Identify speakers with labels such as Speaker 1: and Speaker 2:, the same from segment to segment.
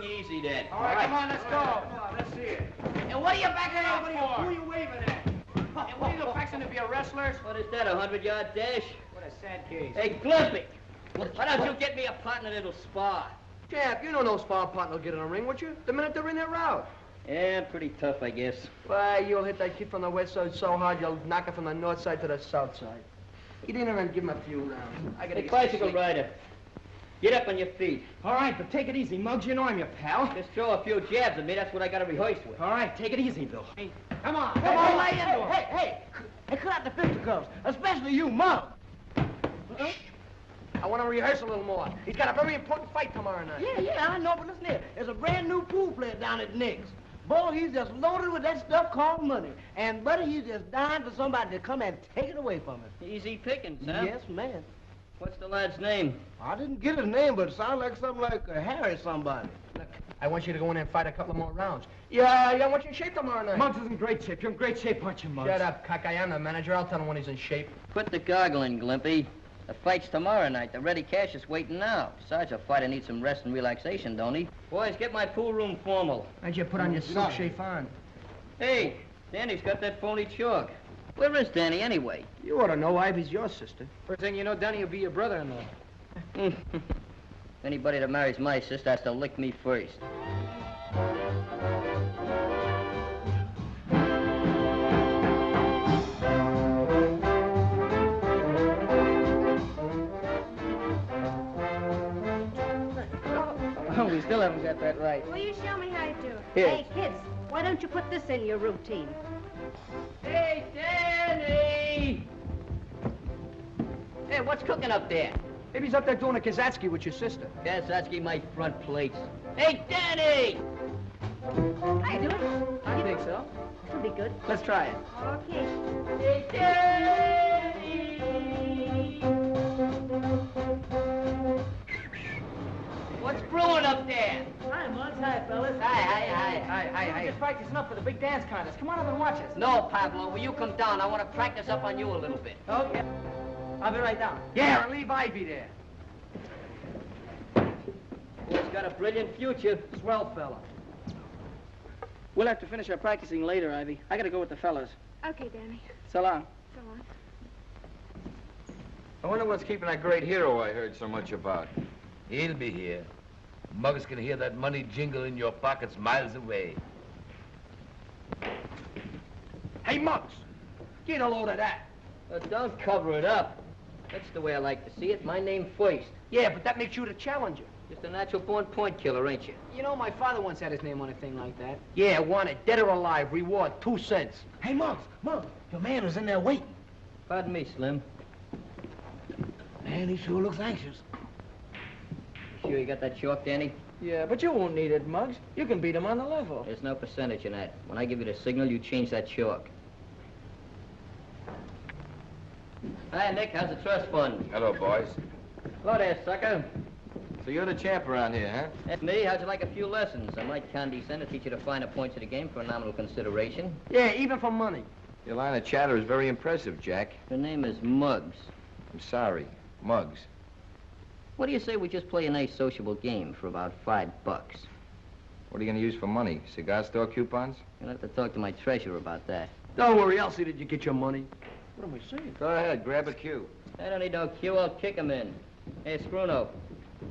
Speaker 1: Easy then.
Speaker 2: All right, come on, let's go. Come on, let's see it. And what are you back there? Who are you waving at? And what are you fixing to be a wrestler?
Speaker 1: What is that, a 100-yard dash?
Speaker 2: What a sad case.
Speaker 1: Hey, Glimpy, why don't you get me a partner that'll spar?
Speaker 3: Champ, you know no sparring partner will get in a ring, would you? The minute they're in their route.
Speaker 1: Yeah, pretty tough, I guess.
Speaker 3: Why, you'll hit that kid from the west side so hard, you'll knock it from the north side to the south side. He didn't even give him a few rounds. I gotta
Speaker 1: get bicycle rider. Get up on your feet.
Speaker 2: All right, but take it easy, Muggs. You know I'm your pal.
Speaker 1: Just throw a few jabs at me. That's what I got to rehearse with.
Speaker 2: All right, take it easy, Bill. Hey, come on, lay into him.
Speaker 4: Hey, cut out the fisticuffs, especially you, Muggs.
Speaker 3: I want to rehearse a little more. He's got a very important fight tomorrow night.
Speaker 4: Yeah, I know, but listen here. There's a brand new pool player down at Nick's. Boy, he's just loaded with that stuff called money. And, buddy, he's just dying for somebody to come and take it away from him.
Speaker 1: Easy pickings, huh?
Speaker 4: Yes, man.
Speaker 1: What's the lad's name?
Speaker 4: I didn't get his name, but it sounds like something like Harry somebody.
Speaker 3: Look, I want you to go in there and fight a couple more rounds. Yeah, I want you in shape tomorrow night.
Speaker 2: Muggs is in great shape. You're in great shape, aren't you, Muggs?
Speaker 3: Shut up, cock. I am the manager. I'll tell him when he's in shape.
Speaker 1: Put the goggle in, Glimpy. The fight's tomorrow night. The ready cash is waiting now. Besides, a fighter needs some rest and relaxation, don't he? Boys, get my pool room formal.
Speaker 3: How'd you put on your silk chiffon?
Speaker 1: Hey, Danny's got that phony chalk. Where is Danny, anyway?
Speaker 3: You ought to know. Ivy's your sister.
Speaker 2: First thing you know, Danny will be your brother-in-law.
Speaker 1: Anybody that marries my sister has to lick me first.
Speaker 4: Oh, we still haven't got that right.
Speaker 5: Will you show me how to do it?
Speaker 1: Here.
Speaker 5: Hey, kids, why don't you put this in your routine?
Speaker 1: Hey, Danny! Hey, what's cooking up there?
Speaker 3: Maybe he's up there doing a Kazatsky with your sister.
Speaker 1: Kazatsky, my front plates. Hey, Danny!
Speaker 5: How you doing?
Speaker 2: I think so.
Speaker 5: This'll be good.
Speaker 2: Let's try it.
Speaker 5: Okay.
Speaker 1: Hey, Danny! What's brewing up there?
Speaker 4: Hi, Muggs. Hi, fellas.
Speaker 1: Hi.
Speaker 2: We're just practicing up for the big dance contest. Come on up and watch us.
Speaker 1: No, Pablo, will you come down? I want to practice up on you a little bit.
Speaker 2: Okay. I'll be right down.
Speaker 3: Yeah, and leave Ivy there.
Speaker 1: Boy's got a brilliant future.
Speaker 2: Swell fella. We'll have to finish our practicing later, Ivy. I gotta go with the fellas.
Speaker 5: Okay, Danny.
Speaker 2: So long.
Speaker 5: Go on.
Speaker 6: I wonder what's keeping that great hero I heard so much about.
Speaker 7: He'll be here. Muggs can hear that money jingle in your pockets miles away.
Speaker 3: Hey, Muggs, get a load of that.
Speaker 1: Don't cover it up. That's the way I like to see it. My name first.
Speaker 3: Yeah, but that makes you the challenger.
Speaker 1: Just a natural-born point killer, ain't you?
Speaker 2: You know, my father once had his name on a thing like that.
Speaker 3: Yeah, want it. Dead or alive. Reward, 2 cents.
Speaker 4: Hey, Muggs, your man was in there waiting.
Speaker 1: Pardon me, Slim.
Speaker 4: Man, he sure looks anxious.
Speaker 1: You sure you got that chalk, Danny?
Speaker 2: Yeah, but you won't need it, Muggs. You can beat him on the level.
Speaker 1: There's no percentage in that. When I give you the signal, you change that chalk. Hi, Nick. How's the trust fund?
Speaker 6: Hello, boys.
Speaker 1: Hello there, sucker.
Speaker 6: So you're the champ around here, huh?
Speaker 1: That's me. How'd you like a few lessons? I might condescend to teach you the finer points of the game for a nominal consideration.
Speaker 3: Yeah, even for money.
Speaker 6: Your line of chatter is very impressive, Jack.
Speaker 1: Her name is Muggs.
Speaker 6: I'm sorry. Muggs.
Speaker 1: What do you say we just play a nice sociable game for about $5?
Speaker 6: What are you going to use for money? Cigar store coupons?
Speaker 1: You'll have to talk to my treasurer about that.
Speaker 3: Don't worry, I'll see that you get your money. What am I saying?
Speaker 6: Go ahead, grab a cue.
Speaker 1: I don't need no cue. I'll kick him in. Hey, Scruno,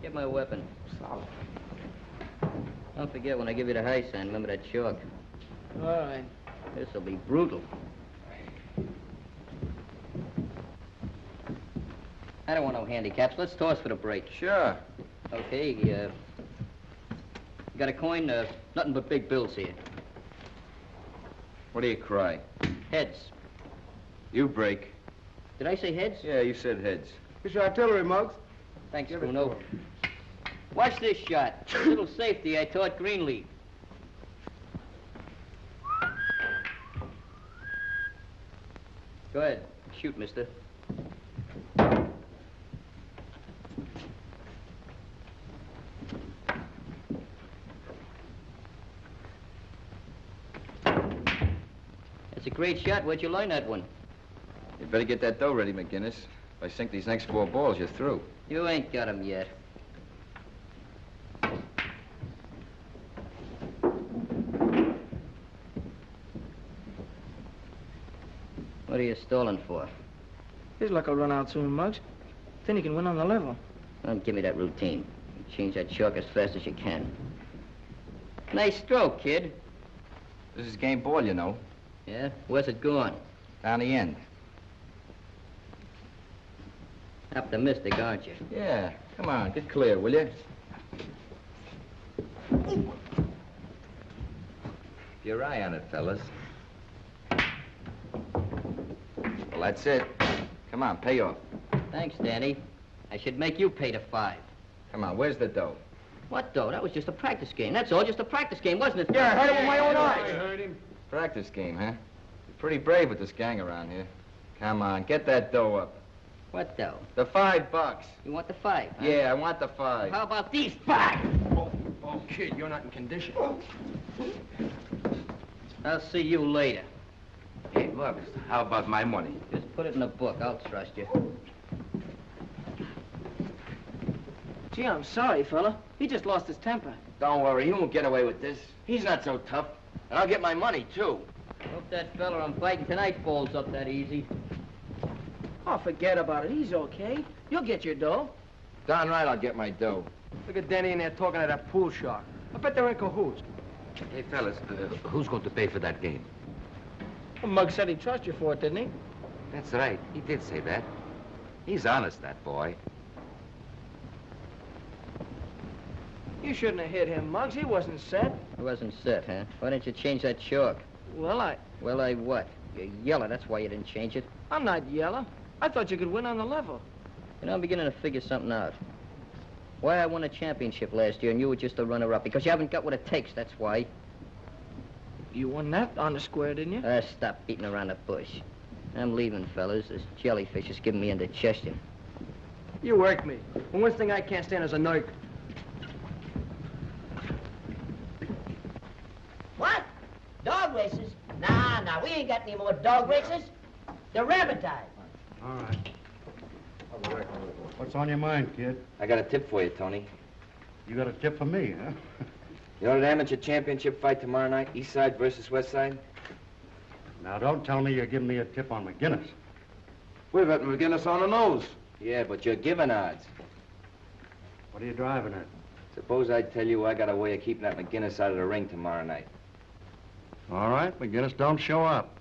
Speaker 1: get my weapon.
Speaker 3: Solid.
Speaker 1: Don't forget when I give you the high sign, remember that chalk.
Speaker 4: All right.
Speaker 1: This'll be brutal. I don't want no handicaps. Let's toss for the break.
Speaker 6: Sure.
Speaker 1: Okay, you got a coin? Nothing but big bills here.
Speaker 6: What do you cry?
Speaker 1: Heads.
Speaker 6: You break.
Speaker 1: Did I say heads?
Speaker 6: Yeah, you said heads.
Speaker 3: Here's your artillery, Muggs.
Speaker 1: Thanks, Bruno. Watch this shot. A little safety I taught Greenleaf. Go ahead. Shoot, mister. That's a great shot. Where'd you learn that one?
Speaker 6: You better get that dough ready, McGinnis. If I sink these next 4 balls, you're through.
Speaker 1: You ain't got 'em yet. What are you stalling for?
Speaker 4: His luck will run out soon, Muggs. Then he can win on the level.
Speaker 1: Don't give me that routine. Change that chalk as fast as you can. Nice stroke, kid.
Speaker 6: This is game ball, you know.
Speaker 1: Yeah? Where's it going?
Speaker 6: Down the end.
Speaker 1: Optimistic, aren't you?
Speaker 6: Yeah. Come on, get clear, will you? Keep your eye on it, fellas. Well, that's it. Come on, pay off.
Speaker 1: Thanks, Danny. I should make you pay the 5.
Speaker 6: Come on, where's the dough?
Speaker 1: What, though? That was just a practice game. That's all, just a practice game, wasn't it?
Speaker 3: Yeah, I heard it with my own eyes.
Speaker 2: I heard him.
Speaker 6: Practice game, huh? You're pretty brave with this gang around here. Come on, get that dough up.
Speaker 1: What, though?
Speaker 6: The $5.
Speaker 1: You want the 5, huh?
Speaker 6: Yeah, I want the 5.
Speaker 1: How about these 5?
Speaker 3: Oh, kid, you're not in condition.
Speaker 1: I'll see you later.
Speaker 7: Hey, look, how about my money?
Speaker 1: Just put it in the book. I'll trust you.
Speaker 4: Gee, I'm sorry, fella. He just lost his temper.
Speaker 2: Don't worry, he won't get away with this. He's not so tough. And I'll get my money, too.
Speaker 1: Hope that fella I'm fighting tonight falls up that easy.
Speaker 4: Oh, forget about it. He's okay. You'll get your dough.
Speaker 6: Darn right I'll get my dough.
Speaker 3: Look at Danny in there talking to that pool shark. I bet they're in cahoots.
Speaker 7: Hey, fellas, who's going to pay for that game?
Speaker 4: Well, Muggs said he'd trust you for it, didn't he?
Speaker 7: That's right. He did say that. He's honest, that boy.
Speaker 4: You shouldn't have hit him, Muggs. He wasn't set.
Speaker 1: I wasn't set, huh? Why didn't you change that chalk?
Speaker 4: Well,
Speaker 1: Well, I what? You're yellow, that's why you didn't change it.
Speaker 4: I'm not yellow. I thought you could win on the level.
Speaker 1: You know, I'm beginning to figure something out. Why I won a championship last year and you were just a runner-up. Because you haven't got what it takes, that's why.
Speaker 4: You won that on the square, didn't you?
Speaker 1: Stop beating around the bush. I'm leaving, fellas. This jellyfish is giving me indigestion.
Speaker 3: You work me. And one thing I can't stand is a nerk.
Speaker 4: What? Dog races? Nah, we ain't got any more dog races. They're rabbit time.
Speaker 8: All right. What's on your mind, kid?
Speaker 2: I got a tip for you, Tony.
Speaker 8: You got a tip for me, huh?
Speaker 2: You know that amateur championship fight tomorrow night, Eastside versus Westside?
Speaker 8: Now, don't tell me you're giving me a tip on McGinnis.
Speaker 2: We've got McGinnis on the nose. Yeah, but you're giving odds.
Speaker 8: What are you driving at?
Speaker 2: Suppose I tell you I got a way of keeping that McGinnis out of the ring tomorrow night.
Speaker 8: All right, McGinnis, don't show up.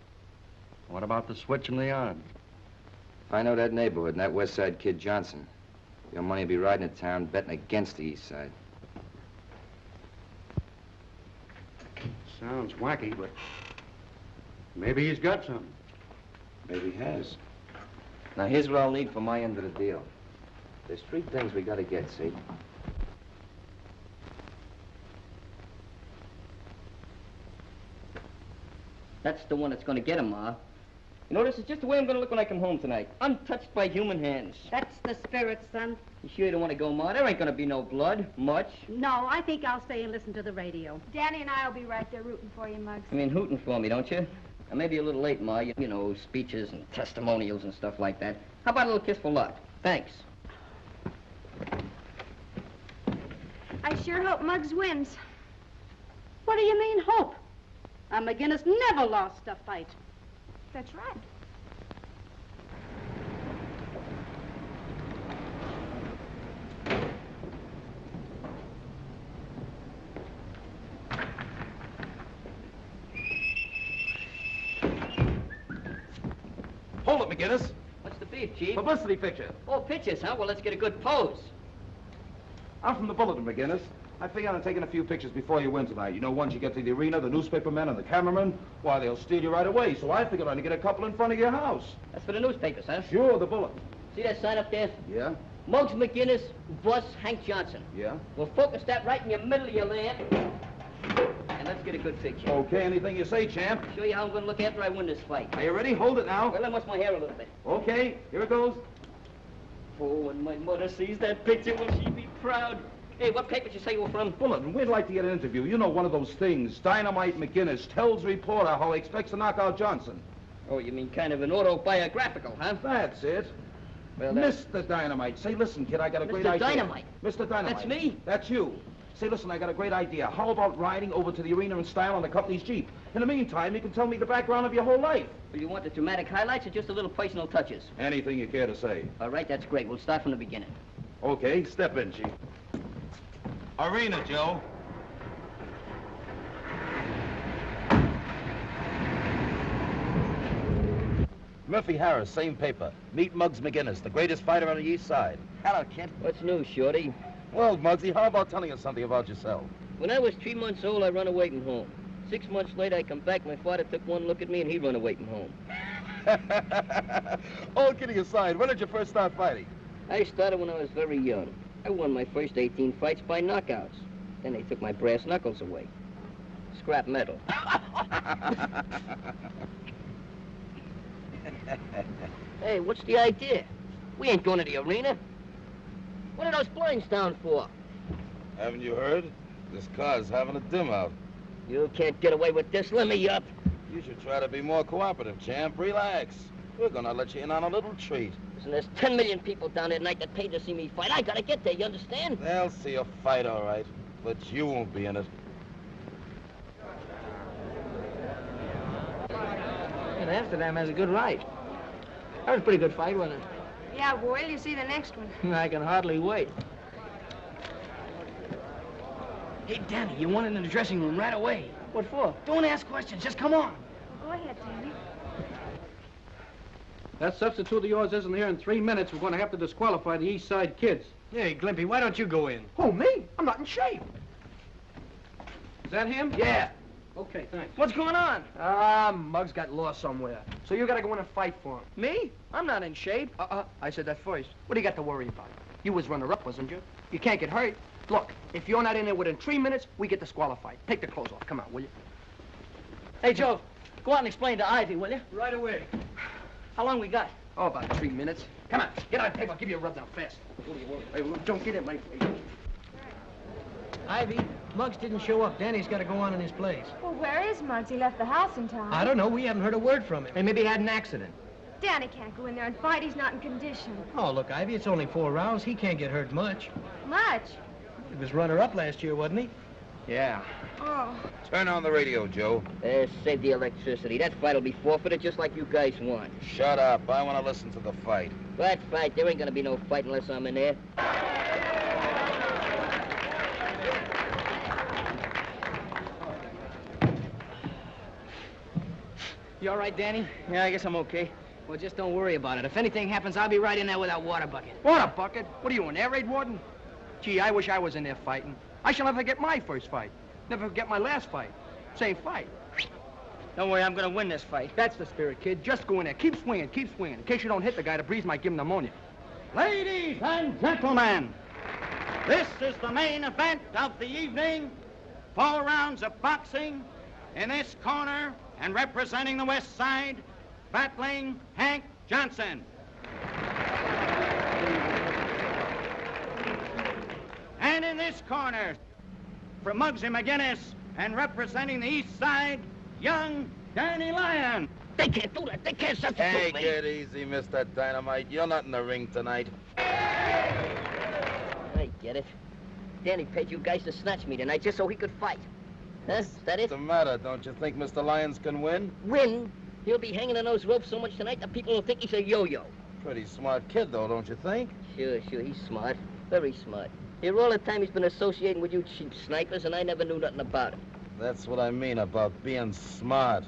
Speaker 8: What about the switch in the odds?
Speaker 2: If I know that neighborhood and that Westside kid Johnson, your money will be riding to town betting against the Eastside.
Speaker 8: Sounds wacky, but maybe he's got something.
Speaker 2: Maybe he has. Now, here's what I'll need for my end of the deal. There's 3 things we gotta get, see?
Speaker 1: That's the one that's gonna get him, Ma. You know, this is just the way I'm gonna look when I come home tonight. Untouched by human hands.
Speaker 5: That's the spirit, son.
Speaker 1: You sure you don't want to go, Ma? There ain't gonna be no blood. Much.
Speaker 5: No, I think I'll stay and listen to the radio.
Speaker 9: Danny and I will be right there rooting for you, Muggs.
Speaker 1: I mean, hooting for me, don't you? I may be a little late, Ma. You know, speeches and testimonials and stuff like that. How about a little kiss for luck? Thanks.
Speaker 9: I sure hope Muggs wins.
Speaker 5: What do you mean, hope? McGinnis never lost a fight.
Speaker 9: That's right.
Speaker 10: Hold it, McGinnis.
Speaker 1: What's the beef, Chief?
Speaker 10: Publicity picture.
Speaker 1: Oh, pictures, huh? Well, let's get a good pose.
Speaker 10: I'm from the Bulletin, McGinnis. I figure on taking a few pictures before you win tonight. You know, once you get to the arena, the newspaper men and the cameramen, why, they'll steal you right away. So I figured I'd get a couple in front of your house.
Speaker 1: That's for the newspapers, huh?
Speaker 10: Sure, the Bulletin.
Speaker 1: See that sign up there?
Speaker 10: Yeah?
Speaker 1: Muggs McGinnis, boss Hank Johnson.
Speaker 10: Yeah?
Speaker 1: We'll focus that right in your middle of your lamp. And let's get a good picture.
Speaker 10: Okay, anything you say, champ.
Speaker 1: Show you how I'm going to look after I win this fight.
Speaker 10: Are you ready? Hold it now.
Speaker 1: Well, let me wash my hair a little bit.
Speaker 10: Okay, here it goes.
Speaker 1: Oh, when my mother sees that picture, will she be proud? Hey, what paper did you say you were from?
Speaker 10: Bulletin, we'd like to get an interview. You know, one of those things. Dynamite McGinnis tells reporter how he expects to knock out Johnson.
Speaker 1: Oh, you mean kind of an autobiographical, huh?
Speaker 10: That's it.
Speaker 1: Well,
Speaker 10: Mr. Dynamite. Say, listen, kid, I got a great idea.
Speaker 1: Mr. Dynamite?
Speaker 10: Mr. Dynamite.
Speaker 1: That's me?
Speaker 10: That's you. Say, listen, I got a great idea. How about riding over to the arena in style on the company's Jeep? In the meantime, you can tell me the background of your whole life.
Speaker 1: Well, you want the dramatic highlights or just a little personal touches?
Speaker 10: Anything you care to say.
Speaker 1: All right, that's great. We'll start from the beginning.
Speaker 10: Okay, step in, Chief.
Speaker 11: Arena, Joe.
Speaker 7: Murphy Harris, same paper. Meet Muggs McGinnis, the greatest fighter on the East Side.
Speaker 1: Hello, kid. What's new, Shorty?
Speaker 7: Well, Muggsy, how about telling us something about yourself?
Speaker 1: When I was 3 months old, I run away from home. 6 months later, I come back. My father took one look at me, and he run away from home.
Speaker 7: All kidding aside, when did you first start fighting?
Speaker 1: I started when I was very young. I won my first 18 fights by knockouts. Then they took my brass knuckles away. Scrap metal. Hey, what's the idea? We ain't going to the arena. What are those blinds down for?
Speaker 11: Haven't you heard? This car's having a dim out.
Speaker 1: You can't get away with this. Let me up.
Speaker 11: You should try to be more cooperative, champ. Relax. We're gonna let you in on a little treat.
Speaker 1: Listen, there's 10 million people down there tonight that paid to see me fight. I gotta get there, you understand?
Speaker 11: They'll see you fight, all right. But you won't be in it.
Speaker 4: And Amsterdam has a good right. That was a pretty good fight, wasn't it?
Speaker 9: Yeah, boy, you see the next one.
Speaker 4: I can hardly wait.
Speaker 2: Hey, Danny, you want in the dressing room right away.
Speaker 4: What for?
Speaker 2: Don't ask questions, just come on.
Speaker 9: Go ahead, Danny.
Speaker 8: That substitute of yours isn't here in 3 minutes. We're going to have to disqualify the Eastside kids.
Speaker 3: Hey, Glimpy, why don't you go in?
Speaker 4: Who, me? I'm not in shape.
Speaker 8: Is that him?
Speaker 4: Yeah.
Speaker 8: Okay, thanks.
Speaker 4: What's going on? Muggs got lost somewhere. So you gotta go in and fight for him. Me? I'm not in shape. I said that first. What do you got to worry about? You was runner-up, wasn't you? You can't get hurt. Look, if you're not in there within 3 minutes, we get disqualified. Take the clothes off. Come on, will you?
Speaker 2: Hey, Joe, go out and explain to Ivy, will you?
Speaker 3: Right away.
Speaker 2: How long we got?
Speaker 4: Oh, about 3 minutes. Come on, get on paper. I'll give you a rub down fast. What do you worry? Hey, don't get in my face.
Speaker 3: Ivy, Muggs didn't show up. Danny's got to go on in his place.
Speaker 9: Well, where is Muggs? He left the house in time.
Speaker 3: I don't know. We haven't heard a word from him.
Speaker 4: Hey, maybe he had an accident.
Speaker 9: Danny can't go in there and fight. He's not in condition.
Speaker 3: Oh, look, Ivy, it's only 4 rounds. He can't get hurt much.
Speaker 9: Much?
Speaker 3: He was runner-up last year, wasn't he?
Speaker 4: Yeah.
Speaker 9: Oh.
Speaker 11: Turn on the radio, Joe.
Speaker 1: Save the electricity. That fight'll be forfeited just like you guys want.
Speaker 11: Shut up. I want to listen to the fight.
Speaker 1: What fight? There ain't gonna be no fight unless I'm in there.
Speaker 2: You all right, Danny? Yeah, I guess I'm okay. Well, just don't worry about it. If anything happens, I'll be right in there with that water bucket.
Speaker 4: Water bucket? What are you, an air raid warden? Gee, I wish I was in there fighting. I shall never forget my first fight. Never forget my last fight. Same fight.
Speaker 2: Don't worry, I'm gonna win this fight.
Speaker 4: That's the spirit, kid. Just go in there. Keep swinging, keep swinging. In case you don't hit the guy, the breeze might give him pneumonia.
Speaker 12: Ladies and gentlemen, this is the main event of the evening. 4 rounds of boxing. In this corner, and representing the West Side, battling Hank Johnson. And in this corner, from Muggsy McGinnis, and representing the East Side, young Danny Lyons.
Speaker 1: They can't do that. They can't substitute me.
Speaker 11: Take it easy, Mr. Dynamite. You're not in the ring tonight.
Speaker 1: I get it. Danny paid you guys to snatch me tonight just so he could fight. Huh? Is that it?
Speaker 11: What's the matter? Don't you think Mr. Lyons can win?
Speaker 1: Win? He'll be hanging on those ropes so much tonight that people will think he's a yo-yo.
Speaker 11: Pretty smart kid, though, don't you think?
Speaker 1: Sure, he's smart. Very smart. Here all the time he's been associating with you cheap snipers, and I never knew nothing about him.
Speaker 11: That's what I mean about being smart.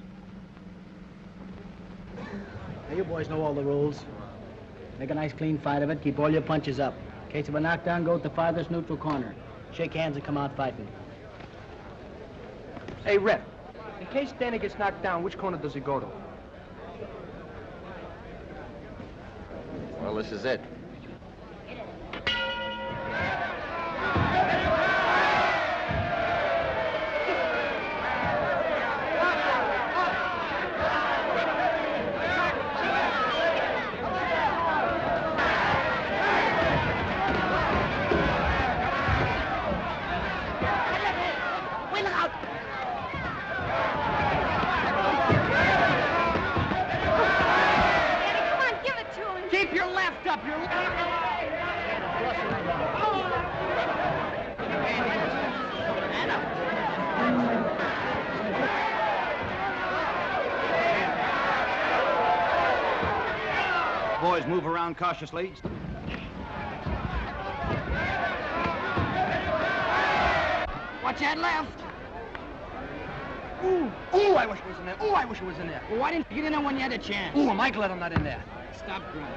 Speaker 13: Now, you boys know all the rules. Make a nice clean fight of it. Keep all your punches up. In case of a knockdown, go to the farthest neutral corner. Shake hands and come out fighting.
Speaker 4: Hey, Rep, in case Danny gets knocked down, which corner does he go to?
Speaker 6: Well, this is it.
Speaker 12: Boys move around cautiously.
Speaker 4: Watch that left. Ooh, I wish it was in there. Ooh, I wish it was in there.
Speaker 13: Well, why didn't you get in there when you had a chance?
Speaker 4: Ooh, am I glad I'm not in there.
Speaker 13: Stop grunting.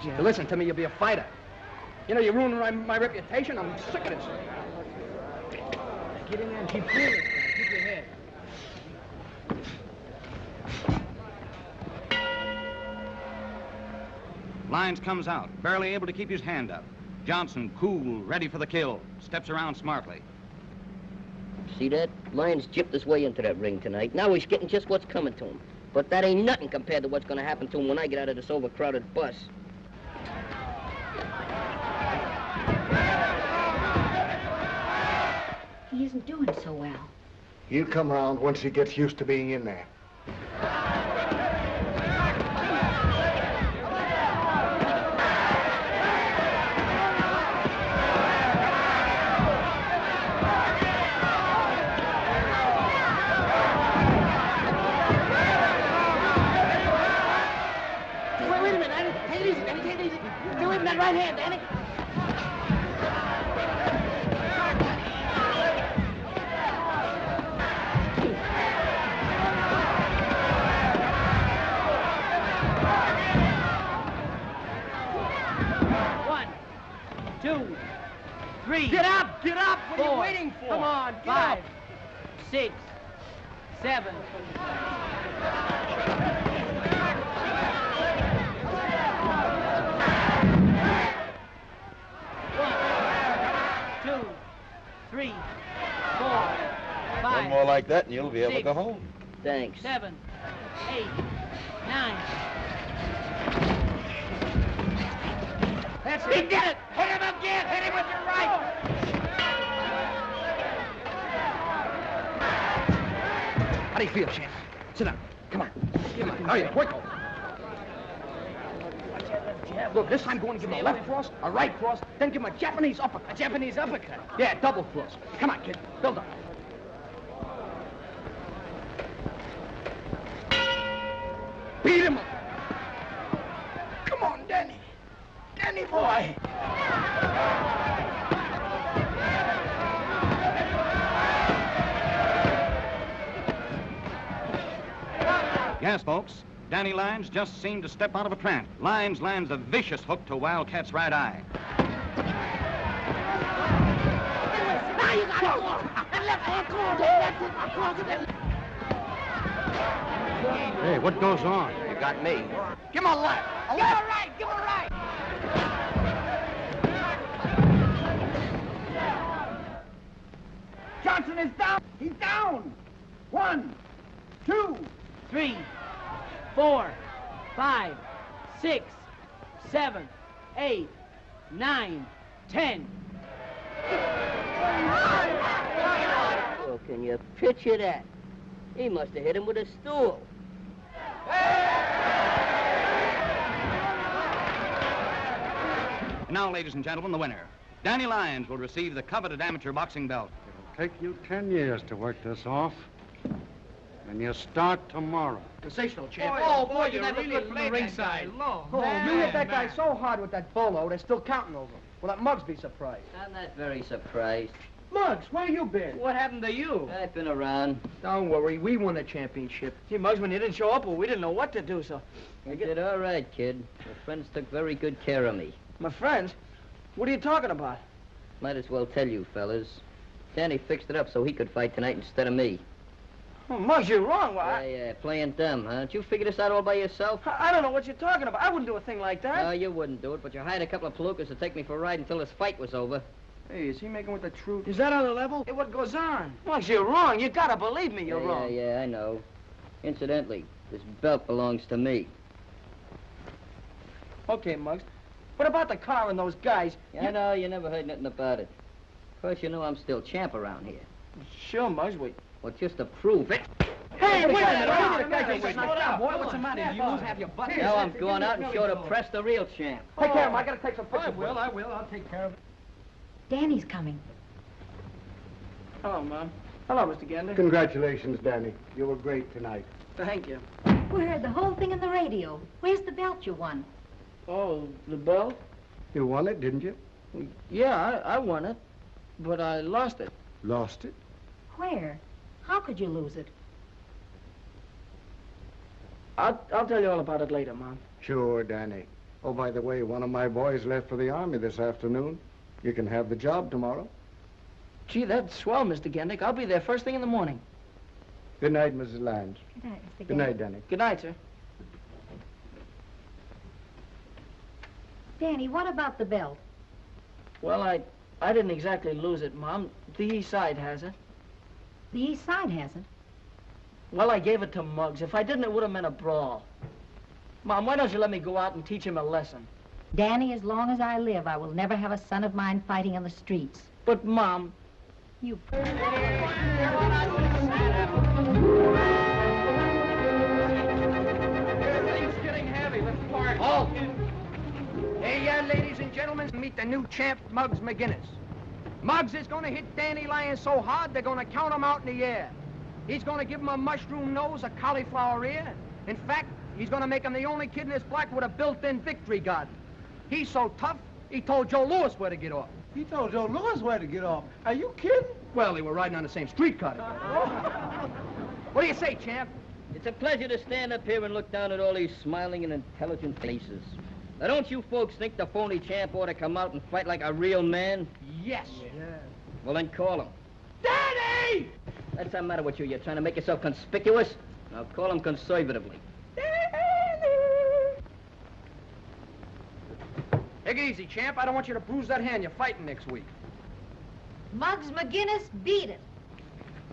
Speaker 4: Yeah. Listen to me, you'll be a fighter. You know, you're ruining my reputation. I'm sick of this.
Speaker 13: Get in there and keep cool this time. Keep your head.
Speaker 12: Lyons comes out, barely able to keep his hand up. Johnson, cool, ready for the kill, steps around smartly.
Speaker 1: See that? Lyons gypped his way into that ring tonight. Now he's getting just what's coming to him. But that ain't nothing compared to what's going to happen to him when I get out of this overcrowded bus.
Speaker 9: He isn't doing so well.
Speaker 14: He'll come around once he gets used to being in there.
Speaker 2: Wait a minute, Danny. Take it easy, Danny. Take it easy. Stay away from that right hand, Danny.
Speaker 4: Get up! Get up! What are you waiting for?
Speaker 13: Come on, get 5, up. 6, 7. One, 2, 3, 4, 5.
Speaker 11: One more like that and you'll be able to go home.
Speaker 1: Thanks.
Speaker 13: 7, 8, 9.
Speaker 2: That's it. He did it! Hit him again! Hit him with your right!
Speaker 4: How do you feel, champ? Sit down. Come on. Come on. Hurry up. Wycoff. Look, this time go on and give him a left cross, a right cross, then give him a Japanese uppercut.
Speaker 13: A Japanese uppercut?
Speaker 4: Yeah, double cross. Come on, kid. Build up. Beat him up. Come on, Danny. Danny boy.
Speaker 12: Yes, folks. Danny Lyons just seemed to step out of a trance. Lyons lands a vicious hook to Wildcat's right eye.
Speaker 2: Now you got it. That left hand cross.
Speaker 8: Hey, what goes on?
Speaker 6: You got me.
Speaker 4: Give him a left.
Speaker 2: Give him a right. Give him a right.
Speaker 4: Johnson is down. He's down. 1, 2,
Speaker 13: 3, 4, 5, 6, 7, 8, 9, 10.
Speaker 1: Oh, can you picture that? He must have hit him with a stool.
Speaker 12: And now, ladies and gentlemen, the winner. Danny Lyons will receive the coveted amateur boxing belt.
Speaker 8: It'll take you 10 years to work this off. And you start tomorrow.
Speaker 4: Sensational, champ.
Speaker 2: Oh, boy,
Speaker 4: you
Speaker 2: you
Speaker 4: never
Speaker 2: really
Speaker 4: flipped from the
Speaker 2: played that
Speaker 4: ringside.
Speaker 2: guy low.
Speaker 4: Oh,
Speaker 2: Man,
Speaker 4: you hit that guy
Speaker 2: man.
Speaker 4: so hard with that bolo, they're still counting over him. Will that Muggs be surprised?
Speaker 1: I'm not very surprised.
Speaker 4: Muggs, where you been?
Speaker 2: What happened to you?
Speaker 1: I've been around.
Speaker 4: Don't worry, we won the championship.
Speaker 13: Gee, Muggs, when you didn't show up, well, we didn't know what to do, so...
Speaker 1: You did all right, kid. My friends took very good care of me.
Speaker 13: My friends? What are you talking about?
Speaker 1: Might as well tell you, fellas. Danny fixed it up so he could fight tonight instead of me.
Speaker 13: Oh, Muggs, you're wrong. Why?
Speaker 1: Yeah, playing dumb, huh? Did you figure this out all by yourself?
Speaker 13: I don't know what you're talking about. I wouldn't do a thing like that.
Speaker 1: No, you wouldn't do it, but you hired a couple of palookas to take me for a ride until this fight was over.
Speaker 4: Hey, is he making with the truth?
Speaker 13: Is that on the level? Hey, what goes on? Muggs, you're wrong. You gotta believe me, you're wrong.
Speaker 1: Yeah, I know. Incidentally, this belt belongs to me.
Speaker 13: Okay, Muggs. What about the car and those guys?
Speaker 1: I know, you never heard nothing about it. Of course, you know I'm still champ around here.
Speaker 13: Sure, Muggs, wait.
Speaker 1: Well, just to prove it.
Speaker 13: Hey, wait a
Speaker 4: minute.
Speaker 13: minute.
Speaker 4: Boy, what's the matter? You lose half your butt.
Speaker 1: Now I'm going out and show the press the real champ.
Speaker 4: Take care of him. I gotta take some pictures.
Speaker 2: I will. I'll take care of it.
Speaker 5: Danny's coming.
Speaker 13: Hello, Mom. Hello, Mr. Gander.
Speaker 14: Congratulations, Danny. You were great tonight.
Speaker 13: Thank you.
Speaker 5: We heard the whole thing on the radio. Where's the belt you won?
Speaker 13: Oh, the belt?
Speaker 14: You won it, didn't you?
Speaker 13: Yeah, I won it, but I lost it.
Speaker 14: Lost it?
Speaker 5: Where? How could you lose it?
Speaker 13: I'll tell you all about it later, Mom.
Speaker 14: Sure, Danny. Oh, by the way, one of my boys left for the Army this afternoon. You can have the job tomorrow.
Speaker 13: Gee, that's swell, Mr. Gendick. I'll be there first thing in the morning.
Speaker 14: Good night, Mrs. Lyons.
Speaker 5: Good night, Mr.
Speaker 14: Good night, Danny.
Speaker 13: Good night, sir.
Speaker 5: Danny, what about the belt?
Speaker 13: Well, I didn't exactly lose it, Mom. The Eastside has it.
Speaker 5: The East Side has it.
Speaker 13: Well, I gave it to Muggs. If I didn't, it would have meant a brawl. Mom, why don't you let me go out and teach him a lesson?
Speaker 5: Danny, as long as I live, I will never have a son of mine fighting on the streets.
Speaker 13: But, Mom...
Speaker 5: You...
Speaker 2: Things getting heavy. Let's park.
Speaker 4: Oh! Hey, ladies and gentlemen, meet the new champ, Muggs McGinnis. Muggs is gonna hit Danny Lyons so hard, they're gonna count him out in the air. He's gonna give him a mushroom nose, a cauliflower ear. In fact, he's gonna make him the only kid in this block with a built-in victory garden. He's so tough, he told Joe Louis where to get off.
Speaker 3: He told Joe Louis where to get off. Are you kidding?
Speaker 4: Well, they were riding on the same streetcar together. What do you say, champ?
Speaker 1: It's a pleasure to stand up here and look down at all these smiling and intelligent faces. Now, don't you folks think the phony champ ought to come out and fight like a real man?
Speaker 4: Yes.
Speaker 3: Yeah.
Speaker 1: Well, then call him.
Speaker 4: Danny!
Speaker 1: What's the matter with you? You're trying to make yourself conspicuous? Now, call him conservatively.
Speaker 4: Take it easy, champ. I don't want you to bruise that hand you're fighting next week.
Speaker 5: Muggs McGinnis, beat it.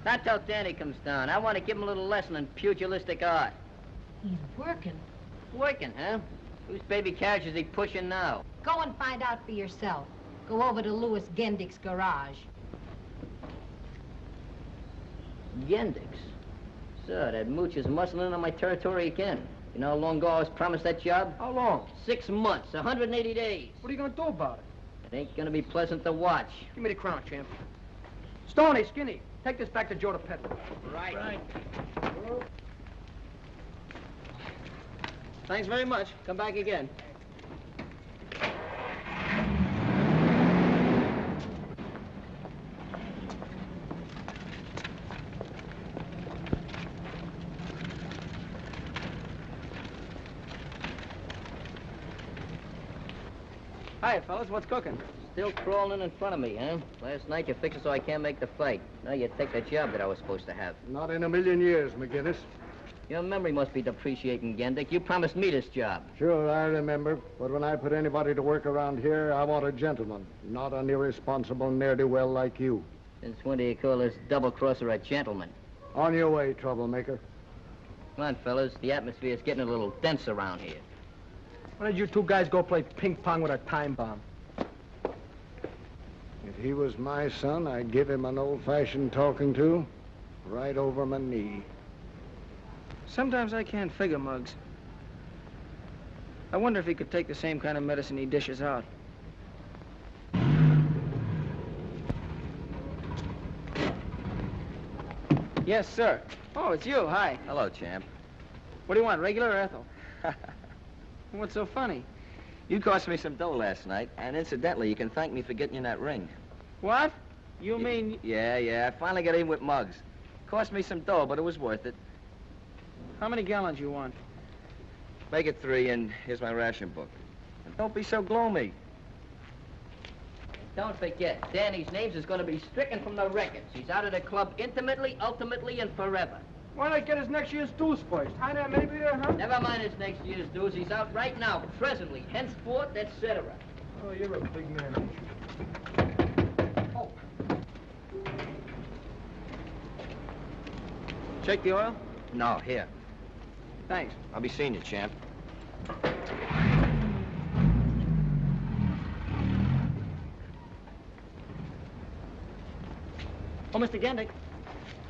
Speaker 1: Not till Danny comes down. I want to give him a little lesson in pugilistic art.
Speaker 5: He's working.
Speaker 1: Working, huh? Whose baby carriage is he pushing now?
Speaker 5: Go and find out for yourself. Go over to Louis Gendick's garage.
Speaker 1: Gendix. So, that mooch is muscling on my territory again. You know how long ago I was promised that job?
Speaker 4: How long?
Speaker 1: 6 months, 180 days.
Speaker 4: What are you gonna do about it?
Speaker 1: It ain't gonna be pleasant to watch.
Speaker 4: Give me the crown, champ. Stoney, Skinny, take this back to Joe the Peddler.
Speaker 1: Right.
Speaker 13: Thanks very much. Come back again. Hi, fellas. What's cooking?
Speaker 1: Still crawling in front of me, huh? Last night you fixed it so I can't make the fight. Now you take the job that I was supposed to have.
Speaker 14: Not in a million years, McGinnis.
Speaker 1: Your memory must be depreciating, Gendick. You promised me this job.
Speaker 14: Sure, I remember. But when I put anybody to work around here, I want a gentleman, not an irresponsible ne'er-do-well like you.
Speaker 1: Since when do you call this double-crosser a gentleman?
Speaker 14: On your way, troublemaker.
Speaker 1: Come on, fellas. The atmosphere is getting a little dense around here.
Speaker 4: Why don't you two guys go play ping pong with a time bomb?
Speaker 14: If he was my son, I'd give him an old-fashioned talking to, right over my knee.
Speaker 13: Sometimes I can't figure, Muggs. I wonder if he could take the same kind of medicine he dishes out.
Speaker 4: Yes, sir. Oh, it's you. Hi.
Speaker 6: Hello, champ.
Speaker 4: What do you want, regular or Ethel? What's so funny?
Speaker 6: You cost me some dough last night, and incidentally, you can thank me for getting you that ring.
Speaker 4: What? You mean...
Speaker 6: Yeah. I finally got in with Muggs. Cost me some dough, but it was worth it.
Speaker 4: How many gallons you want?
Speaker 6: Make it 3, and here's my ration book. And don't be so gloomy.
Speaker 1: Don't forget, Danny's names is going to be stricken from the records. He's out of the club intimately, ultimately, and forever.
Speaker 4: Why not get his next year's dues first? Huh, there, maybe there, huh?
Speaker 1: Never mind his next year's dues. He's out right now, presently, henceforth, etc.
Speaker 4: Oh, you're a big man. Oh. Check the oil?
Speaker 6: No, here.
Speaker 4: Thanks.
Speaker 6: I'll be seeing you, champ.
Speaker 4: Oh, Mr. Gendick,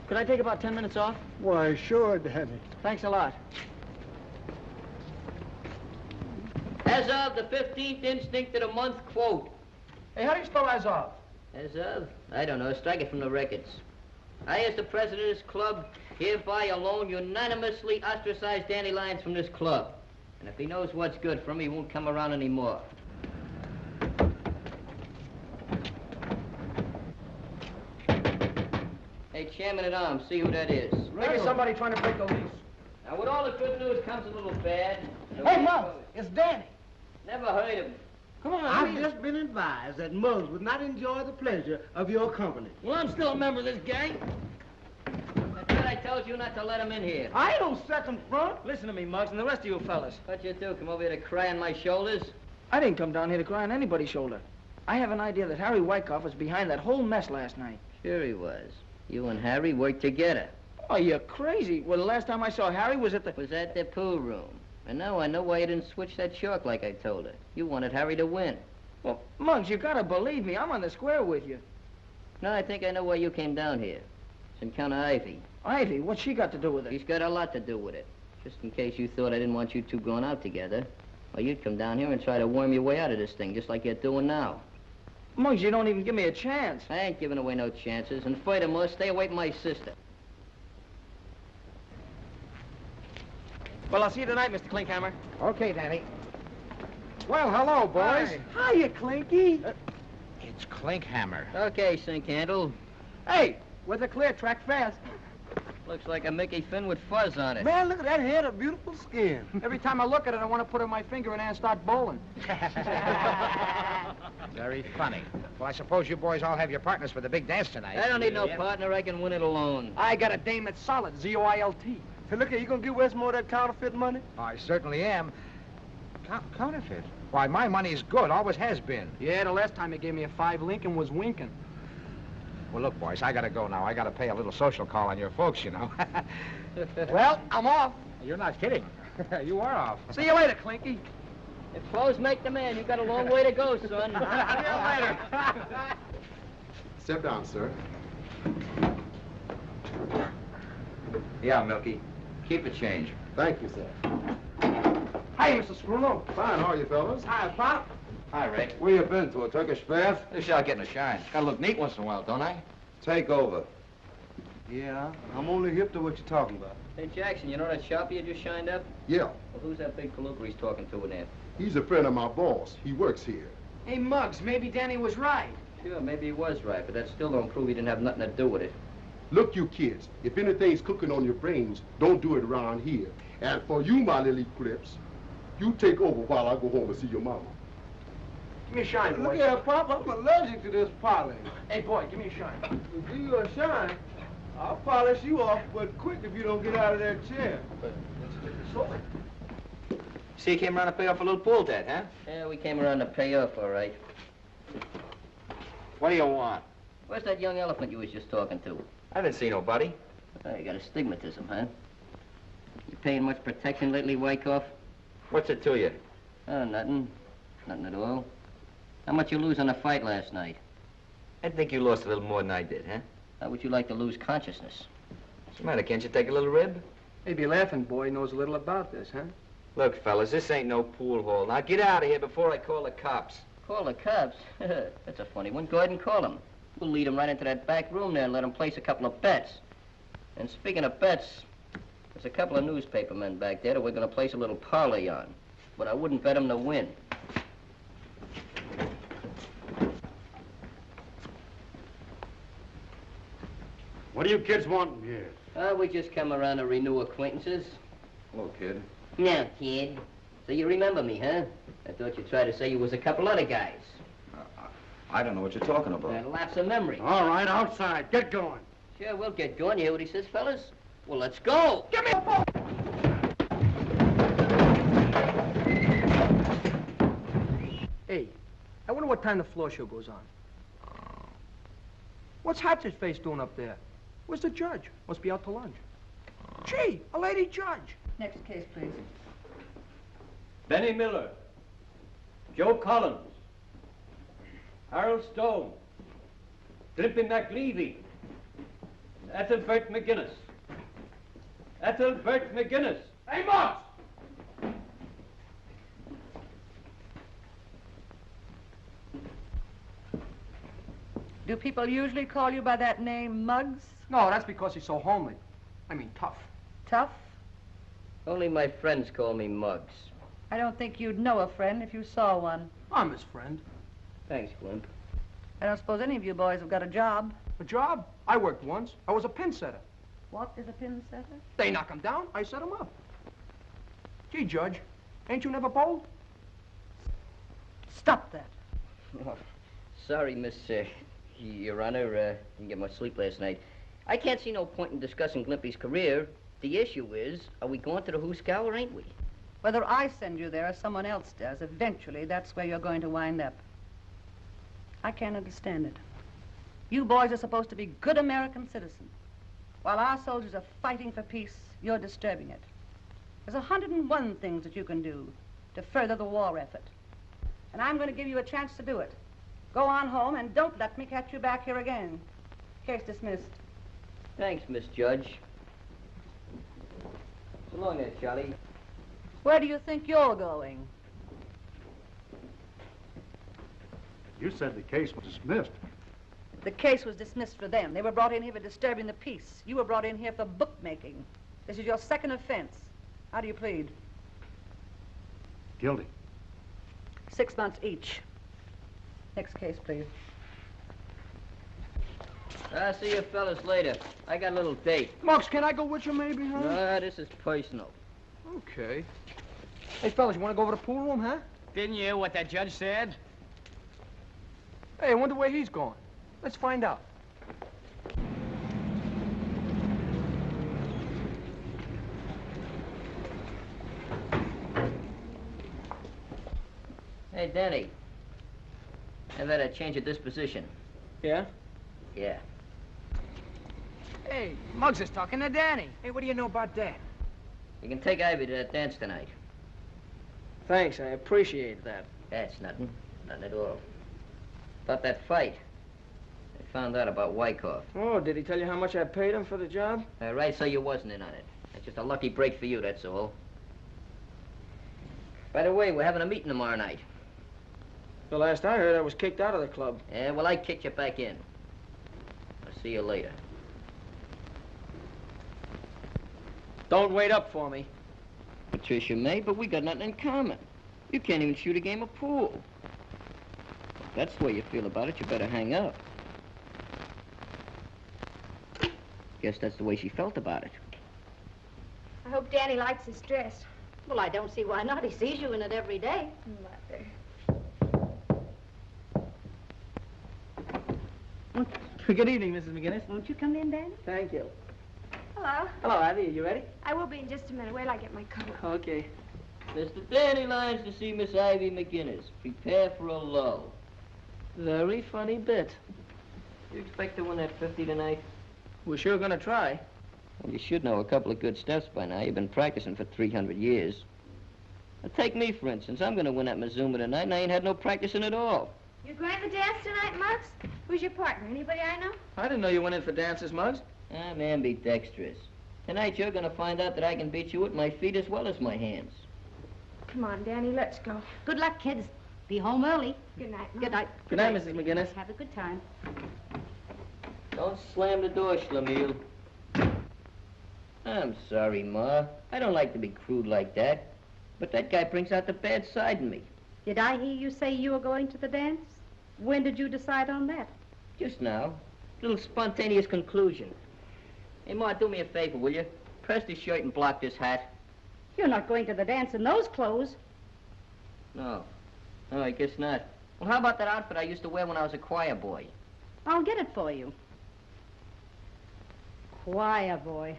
Speaker 4: could I take about 10 minutes off?
Speaker 14: Why, sure, Danny.
Speaker 4: Thanks a lot.
Speaker 1: As of the 15th instinct of the month, quote.
Speaker 4: Hey, how do you spell as of?
Speaker 1: As of? I don't know. Strike it from the records. I, as the president of this club, hereby alone unanimously ostracize Danny Lyons from this club. And if he knows what's good for him, he won't come around anymore. Hey, Chairman-at-Arms, see who that is.
Speaker 4: Maybe somebody trying to break the lease.
Speaker 1: Now, with all the good news comes a little bad.
Speaker 15: Hey, Muggs, it's Danny.
Speaker 1: Never heard of him.
Speaker 15: Come on, I've just been advised that Muggs would not enjoy the pleasure of your company.
Speaker 4: Well, I'm still a member of this gang.
Speaker 1: I thought I told you not to let him in here.
Speaker 15: I don't second front.
Speaker 4: Listen to me, Muggs, and the rest of you fellas.
Speaker 1: What you do, come over here to cry on my shoulders?
Speaker 4: I didn't come down here to cry on anybody's shoulder. I have an idea that Harry Wycoff was behind that whole mess last night.
Speaker 1: Sure he was. You and Harry worked together.
Speaker 4: Oh, you're crazy. Well, the last time I saw Harry was at the...
Speaker 1: Was at the pool room. And now I know why you didn't switch that shark like I told her. You wanted Harry to win.
Speaker 4: Well, Muggs, you gotta believe me. I'm on the square with you.
Speaker 1: No, I think I know why you came down here. It's Encounter Ivy.
Speaker 4: Ivy? What's she got to do with it?
Speaker 1: She's got a lot to do with it. Just in case you thought I didn't want you two going out together. Well, you'd come down here and try to worm your way out of this thing, just like you're doing now.
Speaker 4: Muggs, you don't even give me a chance.
Speaker 1: I ain't giving away no chances. And furthermore, stay away from my sister.
Speaker 4: Well, I'll see you tonight, Mr. Klinkhammer.
Speaker 15: Okay, Danny.
Speaker 14: Well, hello, boys.
Speaker 15: Hiya, Clinky.
Speaker 12: It's Klinkhammer.
Speaker 1: Okay, sink handle.
Speaker 4: Hey, with a clear track fast.
Speaker 1: Looks like a Mickey Finn with fuzz on it.
Speaker 15: Man, look at that head of beautiful skin.
Speaker 4: Every time I look at it, I want to put in my finger and start bowling.
Speaker 12: Very funny. Well, I suppose you boys all have your partners for the big dance tonight.
Speaker 1: I don't need no partner. I can win it alone.
Speaker 4: I got a dame that's solid, Z-O-I-L-T.
Speaker 15: Hey, look here, you gonna give Westmore that counterfeit money?
Speaker 12: I certainly am. Counterfeit? Why, my money's good, always has been.
Speaker 4: Yeah, the last time he gave me a 5 Lincoln was winking.
Speaker 12: Well, look, boys, I gotta go now. I gotta pay a little social call on your folks, you know.
Speaker 4: Well, I'm off.
Speaker 12: You're not kidding. You are off.
Speaker 4: See you later, Clinky.
Speaker 1: If clothes make the man, you got a long way to go, son.
Speaker 4: See you later.
Speaker 16: Step down, sir.
Speaker 6: Yeah, Milky. Keep a change.
Speaker 16: Thank you, sir.
Speaker 15: Hi, Mr. Scruno.
Speaker 16: Fine, how are you, fellas?
Speaker 15: Hi, Pop.
Speaker 6: Hi, Ray.
Speaker 10: Where you been, to a Turkish bath?
Speaker 6: This out getting a shine. Gotta look neat once in a while, don't I?
Speaker 10: Take over.
Speaker 15: Yeah, I'm only hip to what you're talking about.
Speaker 1: Hey, Jackson, you know that shop you just shined up?
Speaker 16: Yeah.
Speaker 1: Well, who's that big palooka he's talking to in there?
Speaker 16: He's a friend of my boss. He works here.
Speaker 4: Hey, Muggs, maybe Danny was right.
Speaker 1: Sure, maybe he was right, but that still don't prove he didn't have nothing to do with it.
Speaker 16: Look, you kids, if anything's cooking on your brains, don't do it around here. And for you, my little clips, you take over while I go home and see your mama.
Speaker 4: Give me a shine, boy.
Speaker 15: Look here, Pop, I'm allergic to this polish.
Speaker 4: Hey, boy, give me a shine.
Speaker 15: To give you a shine, I'll polish you off, but quick if you don't get out of that chair.
Speaker 6: See, you came around to pay off a little pool debt, huh?
Speaker 1: Yeah, we came around to pay off, all right.
Speaker 12: What do you want?
Speaker 1: Where's that young elephant you was just talking to?
Speaker 6: I didn't see nobody.
Speaker 1: Oh, you got astigmatism, huh? You paying much protection lately, Wycoff?
Speaker 6: What's it to you?
Speaker 1: Oh, nothing. Nothing at all. How much you lose on the fight last night?
Speaker 6: I think you lost a little more than I did, huh?
Speaker 1: How would you like to lose consciousness?
Speaker 6: What's the matter? Can't you take a little rib?
Speaker 4: Maybe a laughing boy knows a little about this, huh?
Speaker 6: Look, fellas, this ain't no pool hall. Now get out of here before I call the cops.
Speaker 1: Call the cops? That's a funny one. Go ahead and call them. We'll lead them right into that back room there and let them place a couple of bets. And speaking of bets, there's a couple of newspaper men back there that we're going to place a little parlay on. But I wouldn't bet them to win.
Speaker 8: What do you kids want here?
Speaker 1: We just come around to renew acquaintances.
Speaker 6: Hello, kid.
Speaker 1: Now, kid. So you remember me, huh? I thought you'd try to say you was a couple other guys.
Speaker 6: I don't know what you're talking about.
Speaker 1: That lapse of memory.
Speaker 8: All right, outside. Get going.
Speaker 1: Sure, we'll get going. You hear what he says, fellas? Well, let's go.
Speaker 4: Give me a phone! Hey, I wonder what time the floor show goes on. What's Hatcher's face doing up there? Where's the judge? Must be out to lunch. Gee, a lady judge.
Speaker 5: Next case, please.
Speaker 17: Benny Miller, Joe Collins, Harold Stone, Drippy McLeavy, Ethelbert McGinnis. Ethelbert McGinnis.
Speaker 4: Hey, Muggs!
Speaker 5: Do people usually call you by that name, Muggs?
Speaker 4: No, that's because he's so homely. I mean, tough.
Speaker 5: Tough?
Speaker 1: Only my friends call me Muggs.
Speaker 5: I don't think you'd know a friend if you saw one.
Speaker 4: I'm his friend.
Speaker 1: Thanks, Glimp.
Speaker 5: I don't suppose any of you boys have got a job.
Speaker 4: A job? I worked once. I was a pin setter.
Speaker 5: What is a pin setter?
Speaker 4: They knock him down, I set him up. Gee, Judge, ain't you never bowled?
Speaker 5: Stop that.
Speaker 1: Oh, sorry, Miss, Your Honor, didn't get much sleep last night. I can't see no point in discussing Glimpy's career. The issue is, are we going to the Hooskow or ain't we?
Speaker 5: Whether I send you there or someone else does, eventually that's where you're going to wind up. I can't understand it. You boys are supposed to be good American citizens. While our soldiers are fighting for peace, you're disturbing it. There's 101 things that you can do to further the war effort. And I'm going to give you a chance to do it. Go on home and don't let me catch you back here again. Case dismissed.
Speaker 1: Thanks, Miss Judge. So long there, Charlie.
Speaker 5: Where do you think you're going?
Speaker 8: You said the case was dismissed.
Speaker 5: The case was dismissed for them. They were brought in here for disturbing the peace. You were brought in here for bookmaking. This is your second offense. How do you plead?
Speaker 8: Guilty.
Speaker 5: 6 months each. Next case, please.
Speaker 1: I'll see you fellas later. I got a little date.
Speaker 4: Muggs, can I go with you maybe, huh?
Speaker 1: No, this is personal.
Speaker 4: Okay. Hey, fellas, you want to go over to the pool room, huh?
Speaker 13: Didn't you hear what that judge said?
Speaker 4: Hey, I wonder where he's going. Let's find out.
Speaker 1: Hey, Danny. I've had a change of disposition.
Speaker 4: Yeah?
Speaker 1: Yeah.
Speaker 13: Hey, Muggs is talking to Danny.
Speaker 4: Hey, what do you know about that?
Speaker 1: You can take Ivy to that dance tonight.
Speaker 4: Thanks, I appreciate that.
Speaker 1: That's nothing. Nothing at all. About that fight. I found out about Wycoff.
Speaker 4: Oh, did he tell you how much I paid him for the job?
Speaker 1: Right, so you wasn't in on it. It's just a lucky break for you, that's all. By the way, we're having a meeting tomorrow night.
Speaker 4: The last I heard, I was kicked out of the club.
Speaker 1: Yeah, well, I kicked you back in. I'll see you later.
Speaker 4: Don't wait up for me.
Speaker 1: Patricia may, but we got nothing in common. You can't even shoot a game of pool. If that's the way you feel about it, you better hang up. Guess that's the way she felt about it.
Speaker 9: I hope Danny likes his dress.
Speaker 5: Well, I don't see why not. He sees you in it every day.
Speaker 9: Mother.
Speaker 13: Good evening, Mrs. McGinnis.
Speaker 5: Won't you come in, Danny?
Speaker 4: Thank you.
Speaker 9: Hello.
Speaker 4: Hello, Ivy. You ready?
Speaker 9: I will be in just a minute. Wait till I get my coat.
Speaker 4: Okay.
Speaker 1: Mr. Danny Lyons to see Miss Ivy McGinnis. Prepare for a lull.
Speaker 4: Very funny bit.
Speaker 1: You expect to win that 50 tonight?
Speaker 4: We're sure gonna try.
Speaker 1: Well, you should know a couple of good steps by now. You've been practicing for 300 years. Now, take me, for instance. I'm gonna win that Mazuma tonight, and I ain't had no practicing at all.
Speaker 9: You're going to dance tonight, Muggs? Who's your partner? Anybody I know?
Speaker 4: I didn't know you went in for dances, Muggs.
Speaker 1: Ah, man, be dexterous. Tonight, you're gonna find out that I can beat you with my feet as well as my hands.
Speaker 9: Come on, Danny, let's go.
Speaker 5: Good luck, kids. Be home early.
Speaker 9: Good night, Mom.
Speaker 5: Good night.
Speaker 4: Good night, Mrs. McGinnis.
Speaker 5: Have a good time.
Speaker 1: Don't slam the door, Schlemiel. I'm sorry, Ma. I don't like to be crude like that. But that guy brings out the bad side in me.
Speaker 9: Did I hear you say you were going to the dance? When did you decide on that?
Speaker 1: Just now. Little spontaneous conclusion. Hey, Ma, do me a favor, will you? Press this shirt and block this hat.
Speaker 9: You're not going to the dance in those clothes.
Speaker 1: No. No, I guess not. Well, how about that outfit I used to wear when I was a choir boy?
Speaker 9: I'll get it for you. Choir boy.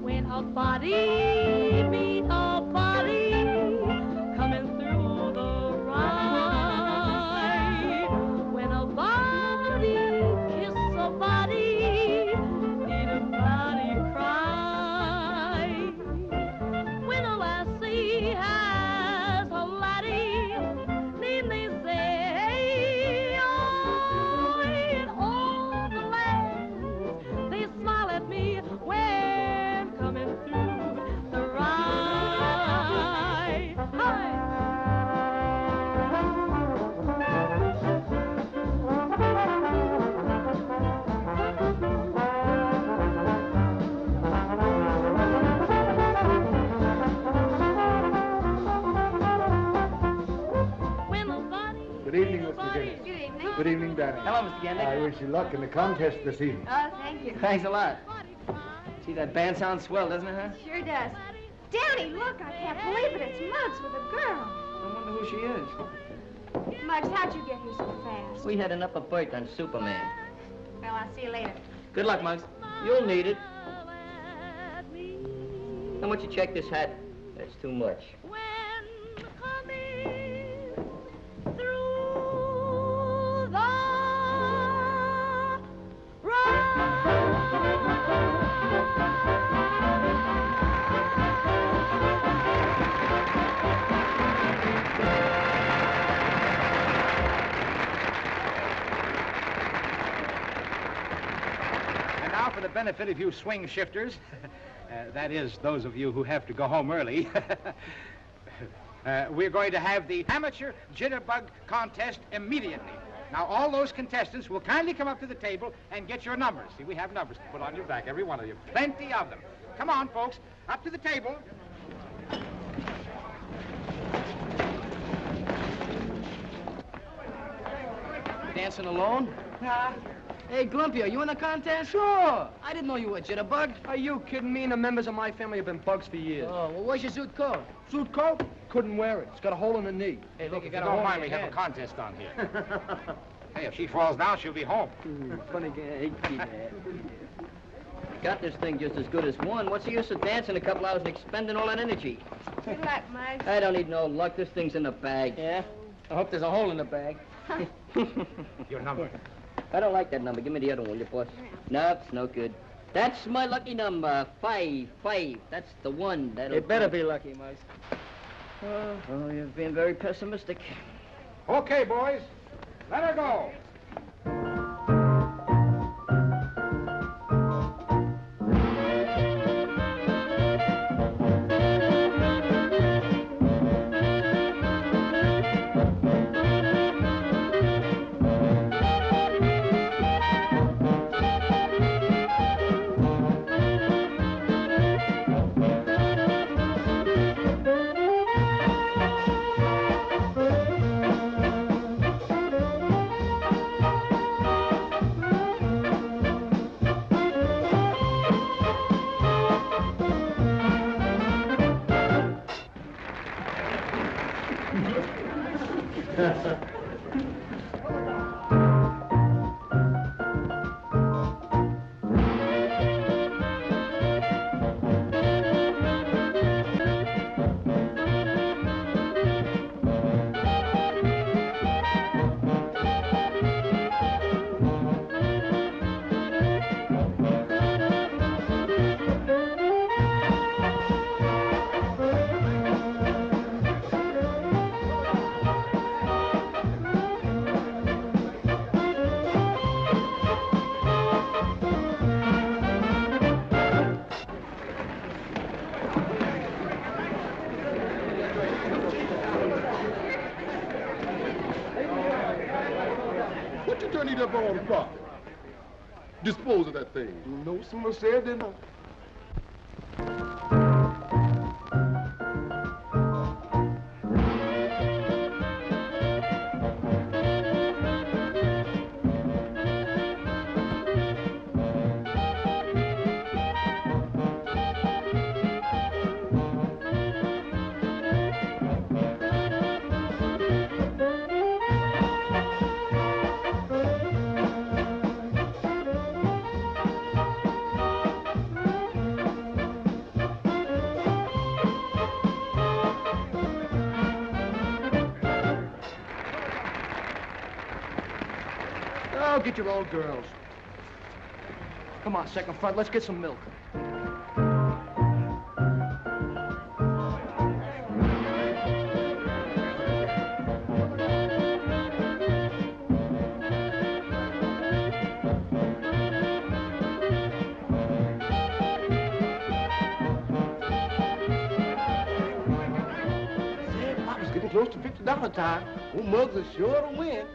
Speaker 18: When a body meet a body coming through the ride, when a body kiss a body, need a body cry, when a lassie has a laddie, need they say, oh, in all the lands, they smile at me when coming through the ride. Hi.
Speaker 14: Good evening, Mr. McGinnis.
Speaker 9: Good evening.
Speaker 14: Good evening, Danny.
Speaker 4: Hello, Mr. Gandy.
Speaker 14: I wish you luck in the contest this evening.
Speaker 9: Oh, thank you.
Speaker 4: Thanks a lot. Gee, that band sounds swell, doesn't it, huh?
Speaker 9: Sure does. Danny, look, I can't believe it. It's Muggs with a girl.
Speaker 4: I wonder who she is.
Speaker 9: Muggs, how'd you get here so fast?
Speaker 1: We had an upper berth on Superman.
Speaker 9: Well, I'll see you later.
Speaker 4: Good luck, Muggs.
Speaker 1: You'll need it. How much you check this hat? That's too much.
Speaker 12: And now for the benefit of you swing shifters, that is, those of you who have to go home early, we're going to have the amateur jitterbug contest immediately. Now, all those contestants will kindly come up to the table and get your numbers. See, we have numbers to put on your back, every one of you. Plenty of them. Come on, folks, up to the table.
Speaker 4: Dancing alone? Hey, Glumpy, are you in the contest? Sure. I didn't know you were a jitterbug. Are you kidding me? And the members of my family have been bugs for years. Oh, well, where's your suit coat? Suit coat? Couldn't wear it. It's got a hole in the knee.
Speaker 12: Hey, look, if you don't mind, we have a contest on here. Hey, if she falls down, she'll be home.
Speaker 4: Funny guy.
Speaker 1: Got this thing just as good as one. What's the use of dancing a couple hours and expending all that energy?
Speaker 9: Good luck, Muggs.
Speaker 1: I don't need no luck. This thing's in the bag.
Speaker 4: Yeah? I hope there's a hole in the bag.
Speaker 12: Your number.
Speaker 1: I don't like that number. Give me the other one, will you, boss? No, it's no good. That's my lucky number. 5. That's the one.
Speaker 4: It better be lucky, Muggs.
Speaker 1: Oh, you're being very pessimistic.
Speaker 12: Okay, boys, let her go.
Speaker 16: turn it up all the profit. Dispose of that thing.
Speaker 15: You know someone said, didn't I?
Speaker 4: Oh, get your old girls. Come on, second front, let's get some milk.
Speaker 15: Papa's getting close to $50 time. Old Muggs is sure to win.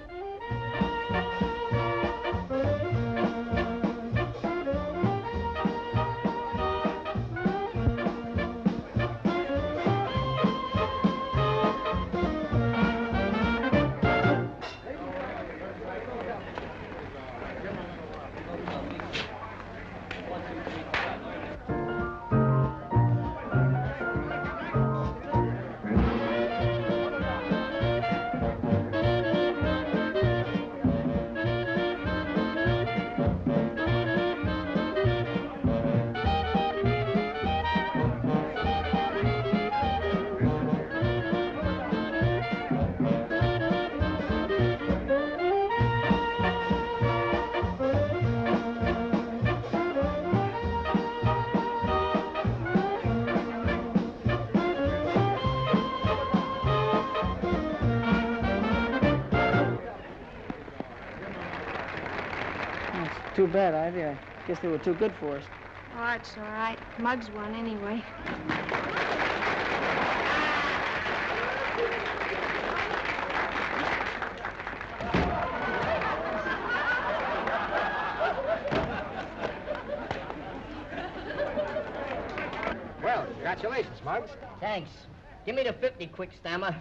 Speaker 13: Too bad, Ivy. I guess they were too good for us.
Speaker 19: Oh, it's all right. Muggs won anyway.
Speaker 12: Well, congratulations, Muggs.
Speaker 1: Thanks. Give me the 50 quick, Stammer.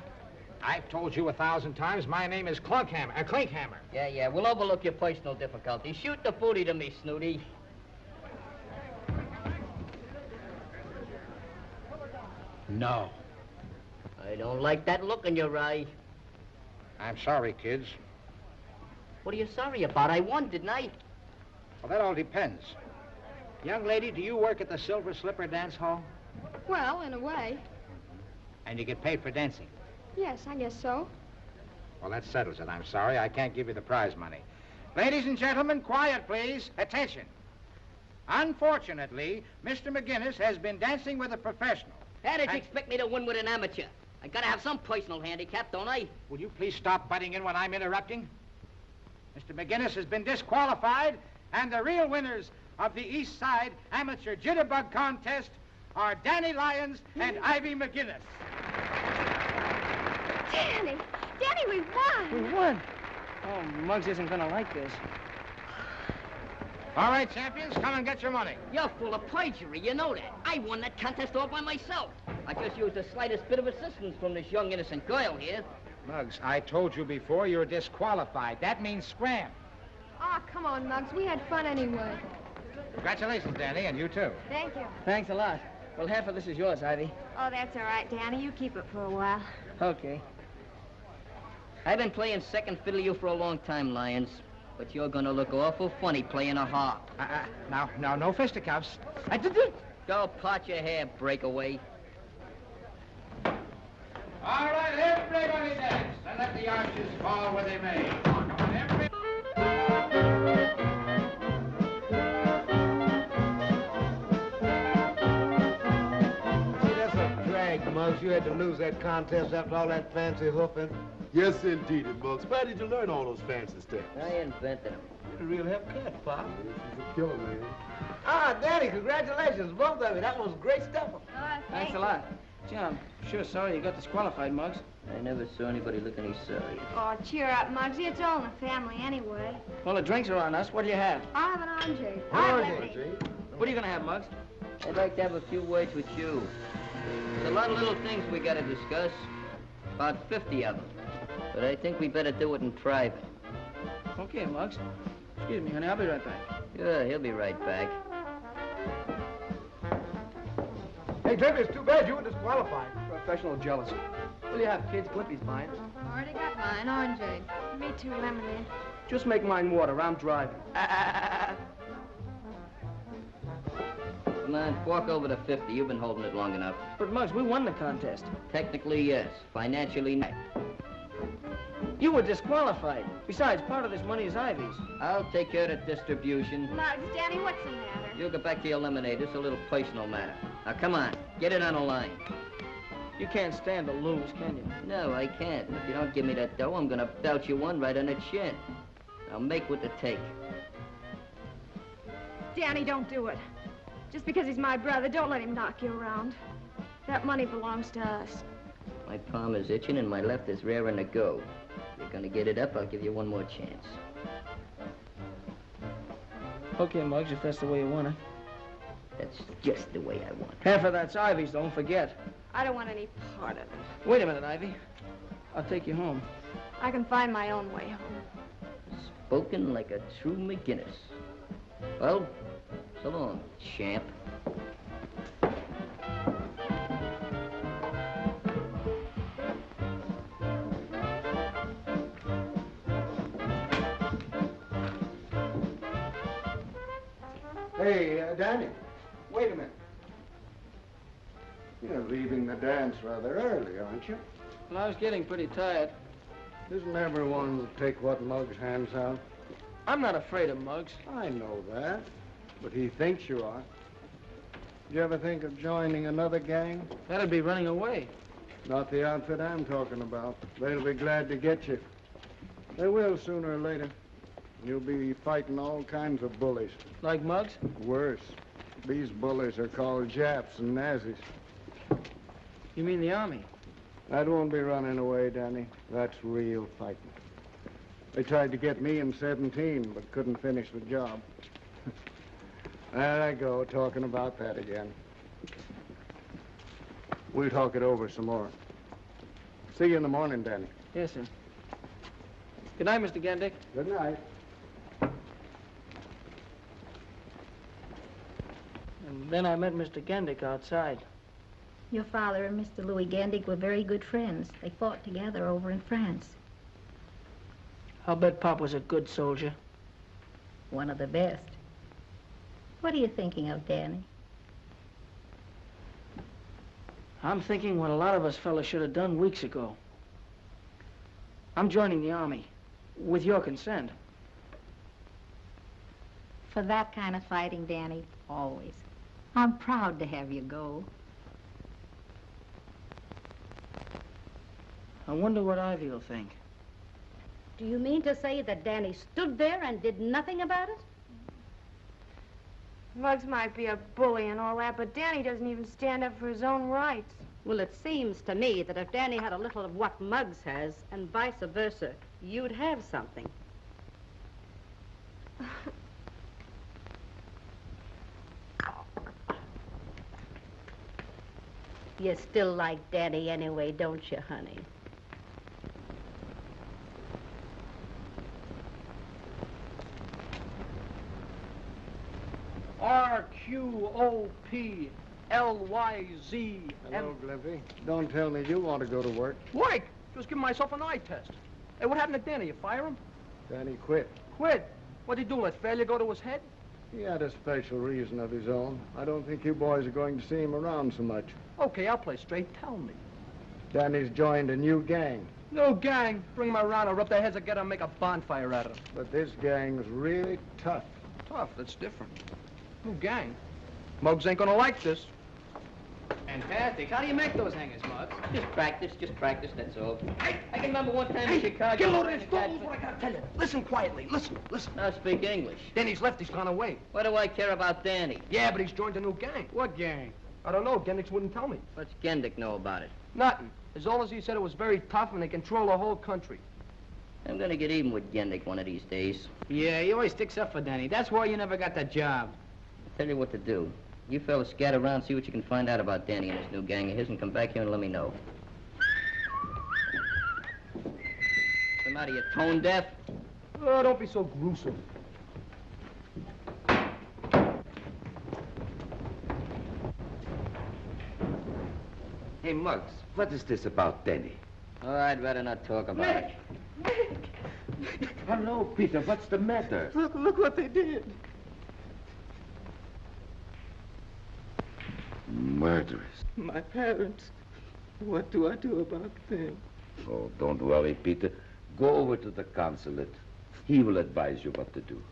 Speaker 12: I've told you 1,000 times my name is Clinkhammer.
Speaker 1: Yeah, we'll overlook your personal difficulties. Shoot the booty to me, Snooty.
Speaker 12: No.
Speaker 1: I don't like that look in your eye.
Speaker 12: I'm sorry, kids.
Speaker 1: What are you sorry about? I won, didn't I?
Speaker 12: Well, that all depends. Young lady, do you work at the Silver Slipper Dance Hall?
Speaker 19: Well, in a way.
Speaker 12: And you get paid for dancing?
Speaker 19: Yes, I guess so.
Speaker 12: Well, that settles it. I'm sorry. I can't give you the prize money. Ladies and gentlemen, quiet, please. Attention. Unfortunately, Mr. McGinnis has been dancing with a professional.
Speaker 1: How did you expect me to win with an amateur? I gotta have some personal handicap, don't I?
Speaker 12: Will you please stop butting in when I'm interrupting? Mr. McGinnis has been disqualified, and the real winners of the Eastside Amateur Jitterbug Contest are Danny Lyons and Ivy McGinnis.
Speaker 19: Danny! Danny, we won!
Speaker 13: We won? Oh, Muggs isn't gonna like this.
Speaker 12: All right, champions, come and get your money.
Speaker 1: You're full of perjury, you know that. I won that contest all by myself. I just used the slightest bit of assistance from this young, innocent girl here.
Speaker 12: Muggs, I told you before, you're disqualified. That means scram.
Speaker 19: Oh, come on, Muggs. We had fun anyway.
Speaker 12: Congratulations, Danny, and you too.
Speaker 19: Thank you.
Speaker 13: Thanks a lot. Well, half of this is yours, Ivy.
Speaker 19: Oh, that's all right, Danny. You keep it for a while.
Speaker 13: Okay.
Speaker 1: I've been playing second fiddle to you for a long time, Lyons. But you're gonna look awful funny playing a harp.
Speaker 12: Now, no fisticuffs.
Speaker 1: Go part your hair, breakaway.
Speaker 12: All right, everybody dance, and let the arches fall where they may. Come on, everybody.
Speaker 15: See, that's a drag, Muggs. You had to lose that contest after all that fancy hoofing.
Speaker 16: Yes, indeed, Muggs. Where did you learn all those fancy steps?
Speaker 1: I invented them.
Speaker 15: You're a real hep cat, Pop.
Speaker 16: She's a killer, man.
Speaker 15: Ah, Danny, congratulations, both of you. That was great stuff.
Speaker 13: Thanks a lot.
Speaker 4: Gee, I'm sure sorry you got disqualified, Muggs.
Speaker 1: I never saw anybody look any sorry.
Speaker 19: Oh, cheer up, Muggsy. It's all in the family anyway.
Speaker 4: Well, the drinks are on us. What do you have?
Speaker 19: I'll have an orange.
Speaker 4: What are you gonna have, Muggs?
Speaker 1: I'd like to have a few words with you. There's a lot of little things we gotta discuss. About 50 of them. But I think we better do it in private.
Speaker 4: Okay, Muggs. Excuse me, honey. I'll be right back.
Speaker 1: Yeah, he'll be right back.
Speaker 3: Hey, Jimmy, it's too bad you were disqualified.
Speaker 4: Professional jealousy. What do you have, kids? Clippy's mine.
Speaker 19: Already got mine, orange. Me too, lemonade.
Speaker 4: Just make mine water. I'm driving.
Speaker 1: Come on, fork over to 50. You've been holding it long enough.
Speaker 4: But, Muggs, we won the contest.
Speaker 1: Technically, yes. Financially, no.
Speaker 4: You were disqualified. Besides, part of this money is Ivy's.
Speaker 1: I'll take care of the distribution.
Speaker 19: Muggs, Danny, what's the matter?
Speaker 1: You'll get back to your lemonade. It's a little personal matter. Now, come on. Get it on the line.
Speaker 4: You can't stand to lose, can you?
Speaker 1: No, I can't. If you don't give me that dough, I'm gonna belt you one right on the chin. Now, make with the take.
Speaker 19: Danny, don't do it. Just because he's my brother, don't let him knock you around. That money belongs to us.
Speaker 1: My palm is itching and my left is raring to go. If you're gonna get it up, I'll give you one more chance.
Speaker 4: Okay, Muggs, if that's the way you want it.
Speaker 1: That's just the way I want it.
Speaker 4: Half of that's Ivy's, don't forget.
Speaker 19: I don't want any part of it.
Speaker 4: Wait a minute, Ivy. I'll take you home.
Speaker 19: I can find my own way home.
Speaker 1: Spoken like a true McGinnis. Well, so long, champ.
Speaker 14: Hey, Danny, wait a minute. You're leaving the dance rather early, aren't you?
Speaker 4: Well, I was getting pretty tired.
Speaker 14: Isn't everyone take what Muggs hands out?
Speaker 4: I'm not afraid of Muggs.
Speaker 14: I know that, but he thinks you are. You ever think of joining another gang?
Speaker 4: That'd be running away.
Speaker 14: Not the outfit I'm talking about. They'll be glad to get you. They will sooner or later. You'll be fighting all kinds of bullies.
Speaker 4: Like Muggs?
Speaker 14: Worse. These bullies are called Japs and Nazis.
Speaker 4: You mean the Army?
Speaker 14: That won't be running away, Danny. That's real fighting. They tried to get me in 17, but couldn't finish the job. There I go, talking about that again. We'll talk it over some more. See you in the morning, Danny.
Speaker 4: Yes, sir. Good night, Mr. Gandick.
Speaker 14: Good night.
Speaker 4: And then I met Mr. Gandick outside.
Speaker 20: Your father and Mr. Louis Gandick were very good friends. They fought together over in France.
Speaker 4: I'll bet Pop was a good soldier.
Speaker 20: One of the best. What are you thinking of, Danny?
Speaker 4: I'm thinking what a lot of us fellas should have done weeks ago. I'm joining the Army, with your consent.
Speaker 20: For that kind of fighting, Danny, always. I'm proud to have you go.
Speaker 4: I wonder what Ivy will think.
Speaker 9: Do you mean to say that Danny stood there and did nothing about it?
Speaker 19: Muggs might be a bully and all that, but Danny doesn't even stand up for his own rights.
Speaker 9: Well, it seems to me that if Danny had a little of what Muggs has, and vice versa, you'd have something. You still like Danny anyway, don't you, honey?
Speaker 3: R-Q-O-P-L-Y-Z.
Speaker 14: Hello, Glimpy. Don't tell me you want to go to work.
Speaker 3: Work? Just giving myself an eye test. Hey, what happened to Danny? You fire him?
Speaker 14: Danny quit.
Speaker 3: Quit? What'd he do, let failure go to his head?
Speaker 14: He had a special reason of his own. I don't think you boys are going to see him around so much.
Speaker 3: Okay, I'll play straight. Tell me.
Speaker 14: Danny's joined a new gang.
Speaker 3: No gang. Bring him around and rub their heads together and make a bonfire out of them.
Speaker 14: But this gang's really tough.
Speaker 3: Tough? That's different. New gang. Muggs ain't gonna like this.
Speaker 4: Fantastic. How do you make those hangers, Muggs?
Speaker 1: Just practice, that's all. I can remember one time in Chicago...
Speaker 3: Get a load of this. Don't lose what I gotta tell you. Listen quietly. Listen.
Speaker 1: Now speak English.
Speaker 3: Danny's left. He's gone away.
Speaker 1: What do I care about Danny?
Speaker 3: Yeah, but he's joined a new gang.
Speaker 4: What gang? I don't know. Gendick wouldn't tell me.
Speaker 1: What's Gendick know about it?
Speaker 4: Nothing. As long as he said it was very tough and they control the whole country.
Speaker 1: I'm gonna get even with Gendick one of these days.
Speaker 13: Yeah, he always sticks up for Danny. That's why you never got that job.
Speaker 1: Tell you what to do. You fellas scatter around, see what you can find out about Danny and his new gang of his, and come back here and let me know. What's the matter, you tone deaf?
Speaker 4: Oh, don't be so gruesome.
Speaker 7: Hey, Muggs, what is this about Danny?
Speaker 1: Oh, I'd rather not talk about it.
Speaker 7: Hello, Peter, what's the matter?
Speaker 15: Look what they did.
Speaker 7: Murderers.
Speaker 15: My parents. What do I do about them?
Speaker 7: Oh, don't worry, Peter. Go over to the consulate. He will advise you what to do.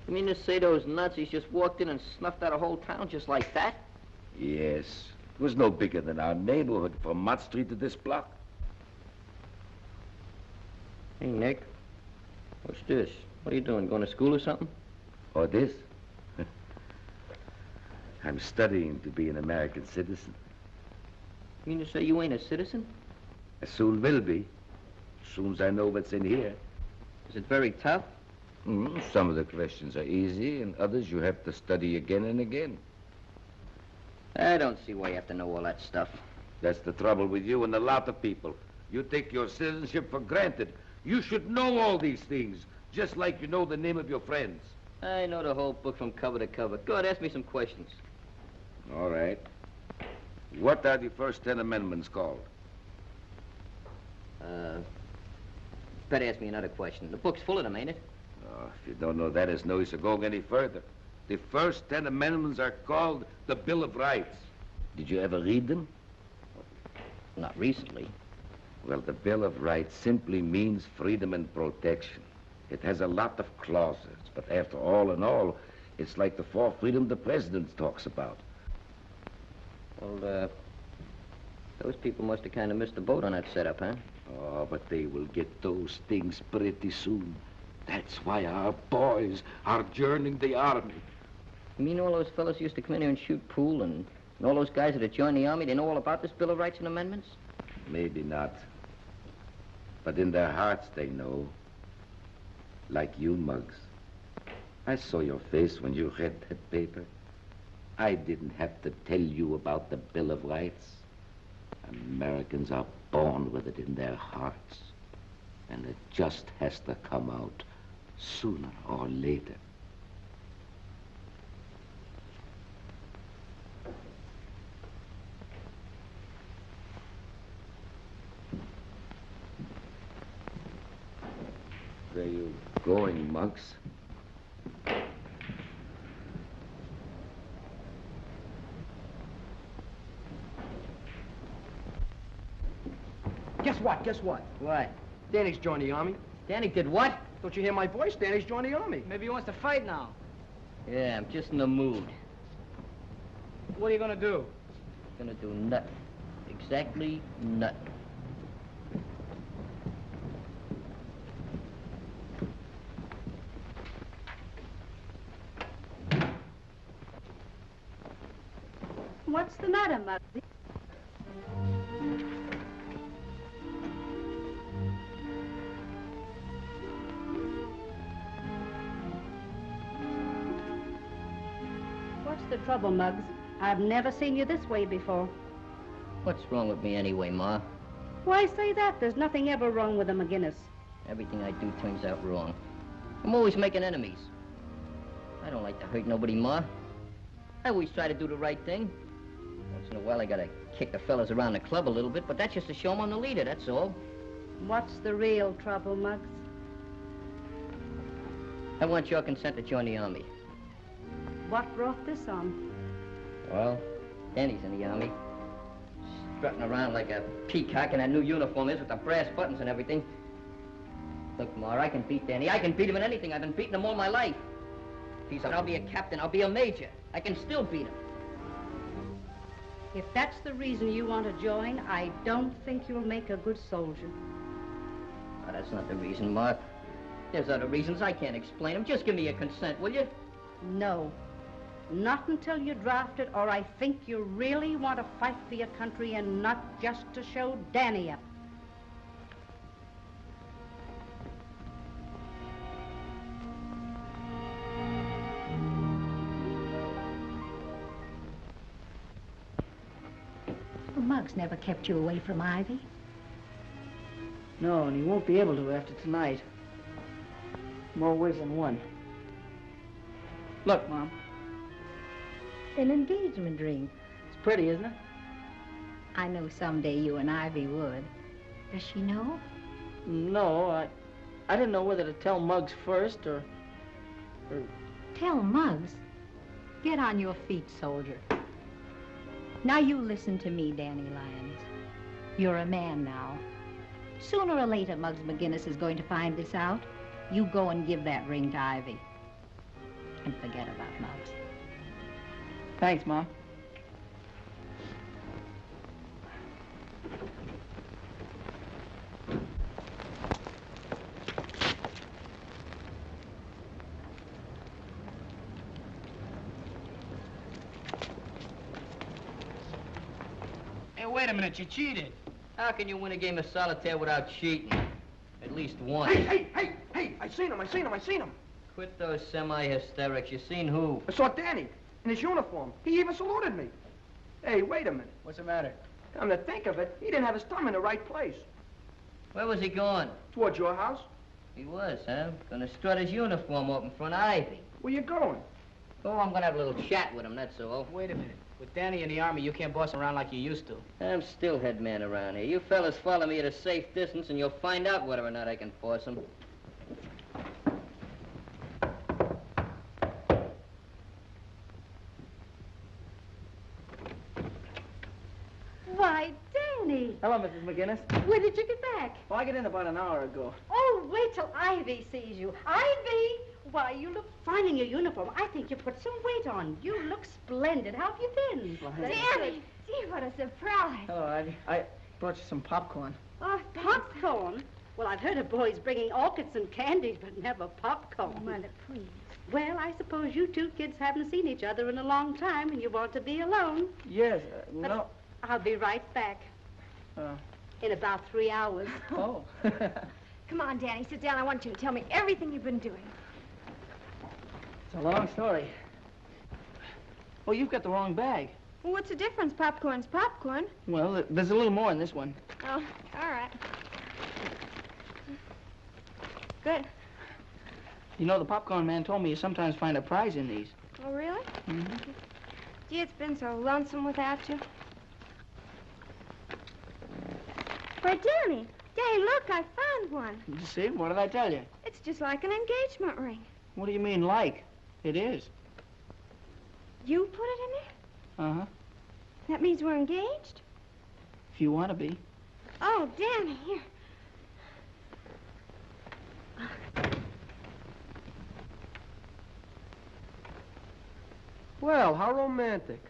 Speaker 1: You mean to say those Nazis just walked in and snuffed out a whole town just like that?
Speaker 7: Yes. It was no bigger than our neighborhood from Mott Street to this block.
Speaker 1: Hey, Nick. What's this? What are you doing? Going to school or something?
Speaker 7: Or this? I'm studying to be an American citizen.
Speaker 1: You mean to say you ain't a citizen?
Speaker 7: I soon will be. As soon as I know what's in here.
Speaker 1: Is it very tough?
Speaker 7: Some of the questions are easy, and others you have to study again and again.
Speaker 1: I don't see why you have to know all that stuff.
Speaker 7: That's the trouble with you and a lot of people. You take your citizenship for granted. You should know all these things, just like you know the name of your friends.
Speaker 1: I know the whole book from cover to cover. Go ahead, ask me some questions.
Speaker 7: All right. What are the first 10 amendments called?
Speaker 1: Better ask me another question. The book's full of them, ain't it?
Speaker 7: Oh, if you don't know that, it's no use of going any further. The first 10 amendments are called the Bill of Rights. Did you ever read them?
Speaker 1: Not recently.
Speaker 7: Well, the Bill of Rights simply means freedom and protection. It has a lot of clauses, but after all in all, it's like the fourth freedom the president talks about.
Speaker 1: Well, those people must have kind of missed the boat on that setup, huh?
Speaker 7: Oh, but they will get those things pretty soon. That's why our boys are joining the army.
Speaker 1: You mean all those fellas used to come in here and shoot pool, and all those guys that had joined the army, they know all about this Bill of Rights and Amendments?
Speaker 7: Maybe not. But in their hearts, they know. Like you, Muggs. I saw your face when you read that paper. I didn't have to tell you about the Bill of Rights. Americans are born with it in their hearts. And it just has to come out sooner or later. Where are you going, Muggs?
Speaker 4: Guess what? Guess what?
Speaker 1: What?
Speaker 4: Danny's joined the army.
Speaker 1: Danny did what?
Speaker 4: Don't you hear my voice? Danny's joined the army.
Speaker 13: Maybe he wants to fight now.
Speaker 1: Yeah, I'm just in the mood.
Speaker 13: What are you gonna do?
Speaker 1: Gonna do nothing. Exactly nothing.
Speaker 9: What's the matter, Muggsy? What's the trouble, Muggs? I've never seen you this way before.
Speaker 1: What's wrong with me anyway, Ma?
Speaker 9: Why say that? There's nothing ever wrong with a McGinnis.
Speaker 1: Everything I do turns out wrong. I'm always making enemies. I don't like to hurt nobody, Ma. I always try to do the right thing. Once in a while, I gotta kick the fellas around the club a little bit, but that's just to show 'em I'm the leader, that's all.
Speaker 9: What's the real trouble, Muggs?
Speaker 1: I want your consent to join the army.
Speaker 9: What brought this on?
Speaker 1: Well, Danny's in the army. Strutting around like a peacock in that new uniform is with the brass buttons and everything. Look, Ma, I can beat Danny. I can beat him in anything. I've been beating him all my life. If he's out, I'll be a captain. I'll be a major. I can still beat him.
Speaker 9: If that's the reason you want to join, I don't think you'll make a good soldier.
Speaker 1: Oh, that's not the reason, Ma. There's other reasons. I can't explain them. Just give me your consent, will you?
Speaker 9: No. Not until you're drafted, or I think you really want to fight for your country and not just to show Danny up.
Speaker 20: Well, Muggs never kept you away from Ivy.
Speaker 4: No, and he won't be able to after tonight. More ways than one. Look, Mom.
Speaker 20: An engagement ring.
Speaker 4: It's pretty, isn't it?
Speaker 20: I know someday you and Ivy would. Does she know?
Speaker 4: No, I didn't know whether to tell Muggs first or...
Speaker 20: Tell Muggs. Get on your feet, soldier. Now you listen to me, Danny Lyons. You're a man now. Sooner or later, Muggs McGinnis is going to find this out. You go and give that ring to Ivy. And forget about Muggs.
Speaker 4: Thanks, Mom.
Speaker 2: Hey, wait a minute, you cheated.
Speaker 1: How can you win a game of solitaire without cheating? At least once.
Speaker 4: Hey! I seen him.
Speaker 1: Quit those semi-hysterics. You seen who?
Speaker 4: I saw Danny in his uniform. He even saluted me. Hey, wait a minute.
Speaker 13: What's the matter?
Speaker 4: Come to think of it, he didn't have his thumb in the right place.
Speaker 1: Where was he going?
Speaker 4: Towards your house.
Speaker 1: He was, huh? Gonna strut his uniform up in front of Ivy.
Speaker 4: Where you going?
Speaker 1: Oh, I'm gonna have a little chat with him, that's all.
Speaker 13: Wait a minute. With Danny in the Army, you can't boss around like you used to.
Speaker 1: I'm still head man around here. You fellas follow me at a safe distance and you'll find out whether or not I can force him.
Speaker 9: Why, Danny!
Speaker 4: Hello, Mrs. McGinnis.
Speaker 9: When did you get back?
Speaker 4: Well, I got in about an hour ago.
Speaker 9: Oh, wait till Ivy sees you. Ivy! Why, you look fine in your uniform. I think you put some weight on. You look splendid. How have you been?
Speaker 19: Danny! Gee, what a surprise.
Speaker 4: Hello, Ivy. I brought you some popcorn.
Speaker 9: Oh, popcorn? Well, I've heard of boys bringing orchids and candies, but never popcorn.
Speaker 19: Oh, Mother, please.
Speaker 9: Well, I suppose you two kids haven't seen each other in a long time and you want to be alone.
Speaker 4: Yes, no.
Speaker 9: I'll be right back. In about 3 hours.
Speaker 4: Oh.
Speaker 19: Come on, Danny, sit down. I want you to tell me everything you've been doing.
Speaker 4: It's a long story. Oh, you've got the wrong bag.
Speaker 19: Well, what's the difference? Popcorn's popcorn.
Speaker 4: Well, there's a little more in this one.
Speaker 19: Oh, all right. Good.
Speaker 4: You know, the popcorn man told me you sometimes find a prize in these.
Speaker 19: Oh, really?
Speaker 4: Mm-hmm.
Speaker 19: Gee, it's been so lonesome without you. Why, Danny, look, I found one.
Speaker 4: You see? What did I tell you?
Speaker 19: It's just like an engagement ring.
Speaker 4: What do you mean, like? It is.
Speaker 19: You put it in there?
Speaker 4: Uh-huh.
Speaker 19: That means we're engaged?
Speaker 4: If you want to be.
Speaker 19: Oh, Danny, here.
Speaker 3: Well, how romantic.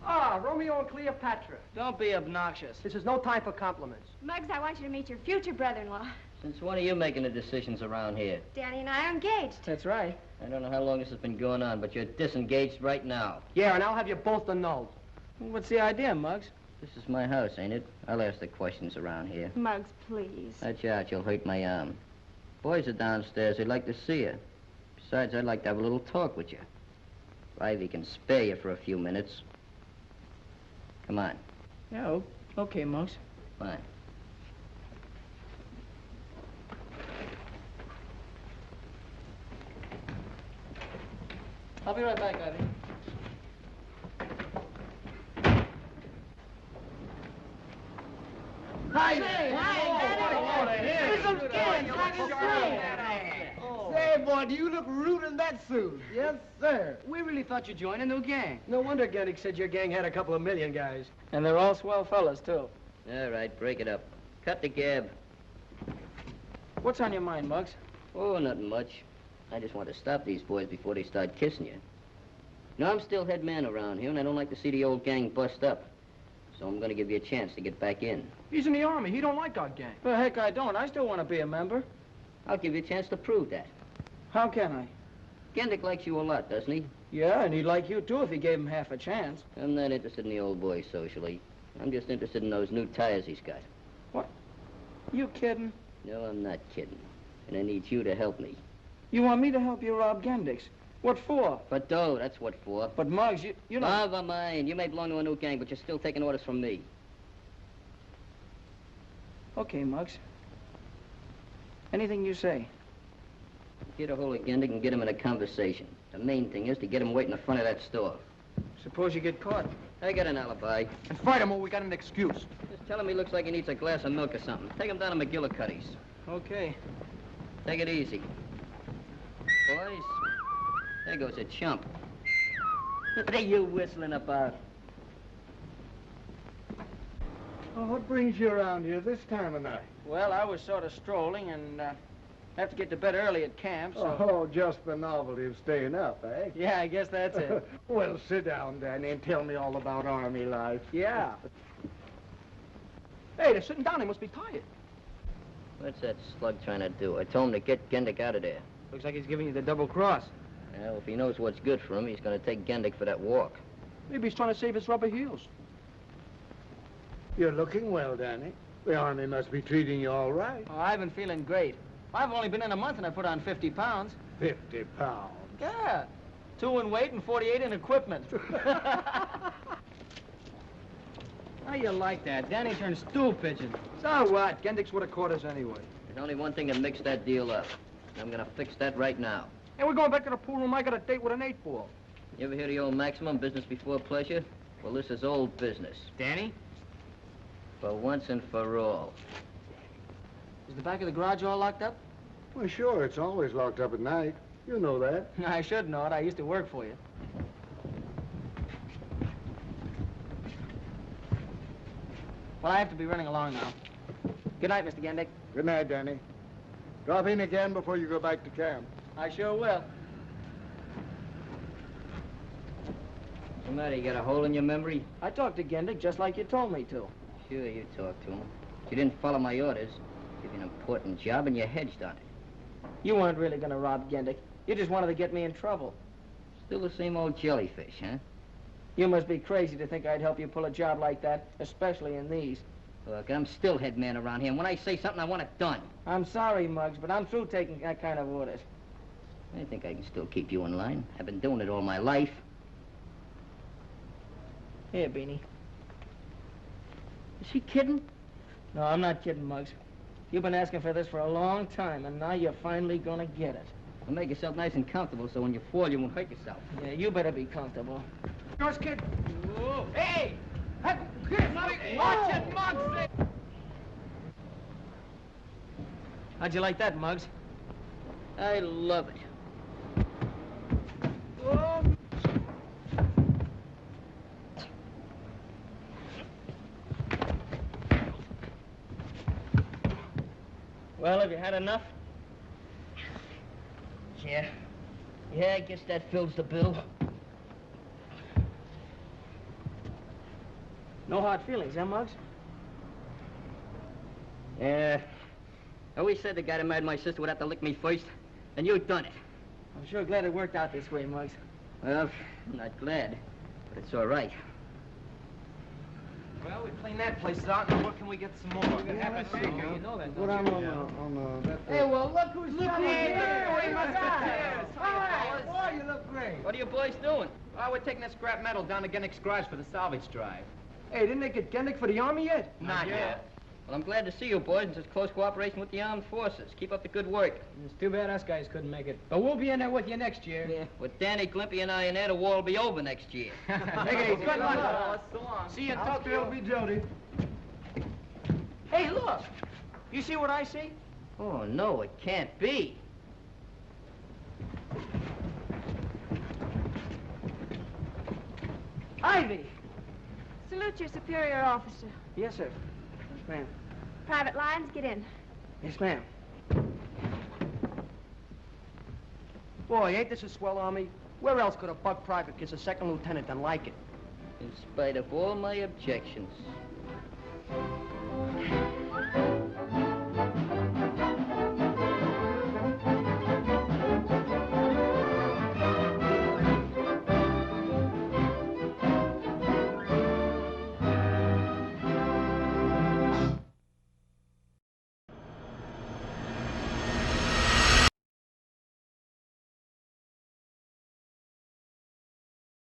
Speaker 3: Ah, Romeo and Cleopatra.
Speaker 4: Don't be obnoxious.
Speaker 3: This is no time for compliments.
Speaker 19: Muggs, I want you to meet your future brother-in-law.
Speaker 1: Since when are you making the decisions around here?
Speaker 19: Danny and I are engaged.
Speaker 4: That's right.
Speaker 1: I don't know how long this has been going on, but you're disengaged right now.
Speaker 3: Yeah, and I'll have you both annulled.
Speaker 4: What's the idea, Muggs?
Speaker 1: This is my house, ain't it? I'll ask the questions around here.
Speaker 19: Muggs, please.
Speaker 1: Watch out, you'll hurt my arm. Boys are downstairs. They'd like to see you. Besides, I'd like to have a little talk with you. If Ivy can spare you for a few minutes. Come on.
Speaker 4: Yeah, okay, Muggs.
Speaker 1: Fine.
Speaker 4: I'll be right back, Ivy.
Speaker 15: Say, boy, do you look rude in that suit? Yes, sir.
Speaker 4: We really thought you'd join a new gang.
Speaker 3: No wonder Gendick said your gang had a couple of million guys.
Speaker 4: And they're all swell fellas, too.
Speaker 1: All right, break it up. Cut the gab.
Speaker 4: What's on your mind, Muggs?
Speaker 1: Oh, nothing much. I just want to stop these boys before they start kissing you. Now, I'm still head man around here, and I don't like to see the old gang bust up. So I'm going to give you a chance to get back in.
Speaker 3: He's in the Army. He don't like our gang.
Speaker 4: Well, heck, I don't. I still want to be a member.
Speaker 1: I'll give you a chance to prove that.
Speaker 4: How can I?
Speaker 1: Gendick likes you a lot, doesn't he?
Speaker 4: Yeah, and he'd like you, too, if he gave him half a chance.
Speaker 1: I'm not interested in the old boy socially. I'm just interested in those new tires he's got.
Speaker 4: What? You kidding?
Speaker 1: No, I'm not kidding. And I need you to help me.
Speaker 4: You want me to help you rob Gendick's? What for?
Speaker 1: For dough, that's what for.
Speaker 4: But, Muggs, you know...
Speaker 1: Never mind. You may belong to a new gang, but you're still taking orders from me.
Speaker 4: Okay, Muggs. Anything you say.
Speaker 1: Get a hold of Gendick and get him in a conversation. The main thing is to get him waiting in the front of that store.
Speaker 4: Suppose you get caught.
Speaker 1: I got an alibi.
Speaker 4: And fight him or we got an excuse.
Speaker 1: Just tell him he looks like he needs a glass of milk or something. Take him down to McGillicuddy's.
Speaker 4: Okay.
Speaker 1: Take it easy. Boys, there goes a chump. What are you whistling about?
Speaker 14: Oh, what brings you around here this time of night?
Speaker 4: Well, I was sort of strolling and have to get to bed early at camp, so...
Speaker 14: Oh, just the novelty of staying up, eh?
Speaker 4: Yeah, I guess that's it.
Speaker 14: Well, sit down, Danny, and tell me all about Army life.
Speaker 4: Yeah. Hey, they're sitting down. They must be tired.
Speaker 1: What's that slug trying to do? I told him to get Gendick out of there.
Speaker 4: Looks like he's giving you the double cross.
Speaker 1: Well, if he knows what's good for him, he's going to take Gendick for that walk.
Speaker 4: Maybe he's trying to save his rubber heels.
Speaker 14: You're looking well, Danny. The Army must be treating you all right.
Speaker 4: Oh, I've been feeling great. I've only been in a month and I put on 50 pounds.
Speaker 14: 50 pounds?
Speaker 4: Yeah. 2 in weight and 48 in equipment. How you like that? Danny turned stool pigeon. So what? Gendick's would have caught us anyway.
Speaker 1: There's only one thing that makes that deal up. I'm going to fix that right now.
Speaker 4: Hey, we're going back to the pool room. I got a date with an 8-ball.
Speaker 1: You ever hear the old maximum, business before pleasure? Well, this is old business.
Speaker 4: Danny?
Speaker 1: For once and for all.
Speaker 4: Is the back of the garage all locked up?
Speaker 14: Well, sure. It's always locked up at night. You know that.
Speaker 4: I should know it. I used to work for you. Well, I have to be running along now. Good night, Mr. Gendick.
Speaker 14: Good night, Danny. Drop in again before you go back to camp.
Speaker 4: I sure will.
Speaker 1: What's the matter? You got a hole in your memory?
Speaker 4: I talked to Gendick just like you told me to.
Speaker 1: Sure, you talked to him. But you didn't follow my orders. Give you an important job and you hedged on it.
Speaker 4: You weren't really going to rob Gendick. You just wanted to get me in trouble.
Speaker 1: Still the same old jellyfish, huh?
Speaker 4: You must be crazy to think I'd help you pull a job like that, especially in these.
Speaker 1: Look, I'm still head man around here, and when I say something, I want it done.
Speaker 4: I'm sorry, Muggs, but I'm through taking that kind of orders.
Speaker 1: I think I can still keep you in line. I've been doing it all my life.
Speaker 4: Here, Beanie.
Speaker 1: Is he kidding?
Speaker 4: No, I'm not kidding, Muggs. You've been asking for this for a long time, and now you're finally gonna get it.
Speaker 1: Well, make yourself nice and comfortable so when you fall, you won't hurt yourself.
Speaker 4: Yeah, you better be comfortable.
Speaker 2: Yours, kid.
Speaker 4: Whoa.
Speaker 2: Hey! Watch it, Muggs!
Speaker 4: How'd you like that, Muggs?
Speaker 1: I love it.
Speaker 4: Whoa. Well, have you had enough?
Speaker 1: Yeah. Yeah, I guess that fills the bill.
Speaker 4: No hard feelings, huh, Muggs?
Speaker 1: Yeah. I always said the guy that married my sister would have to lick me first, and you done it.
Speaker 4: I'm sure glad it worked out this way, Muggs.
Speaker 1: Well, I'm not glad, but it's all right.
Speaker 2: Well, we cleaned that place out. Now, where can we get some more? We can have a shake. You know that,
Speaker 14: What
Speaker 2: don't you?
Speaker 14: on that...
Speaker 2: Hey, well, look who's coming
Speaker 14: here.
Speaker 2: Hey, my God.
Speaker 14: Hi, boy, you look great.
Speaker 1: What are you boys doing?
Speaker 2: Oh, we're taking that scrap metal down to Gendick's garage for the salvage drive.
Speaker 4: Hey, didn't they get Gendick for the Army yet?
Speaker 2: Not yet.
Speaker 1: Well, I'm glad to see you boys in such close cooperation with the armed forces. Keep up the good work.
Speaker 13: It's too bad us guys couldn't make it. But we'll be in there with you next year.
Speaker 1: Yeah. With Danny Glimpy and I in there, the war will be over next year.
Speaker 4: Take it easy. Good luck, fellas.
Speaker 2: So long.
Speaker 4: See you in
Speaker 14: I'll
Speaker 4: Tokyo.
Speaker 14: still be Jody.
Speaker 4: Hey, look. You see what I see?
Speaker 1: Oh, no, it can't be.
Speaker 4: Ivy.
Speaker 19: Salute your superior officer.
Speaker 4: Yes, sir. Yes, ma'am.
Speaker 19: Private Lyons, get in.
Speaker 4: Yes, ma'am. Boy, ain't this a swell army? Where else could a buck private get a second lieutenant than like it?
Speaker 1: In spite of all my objections.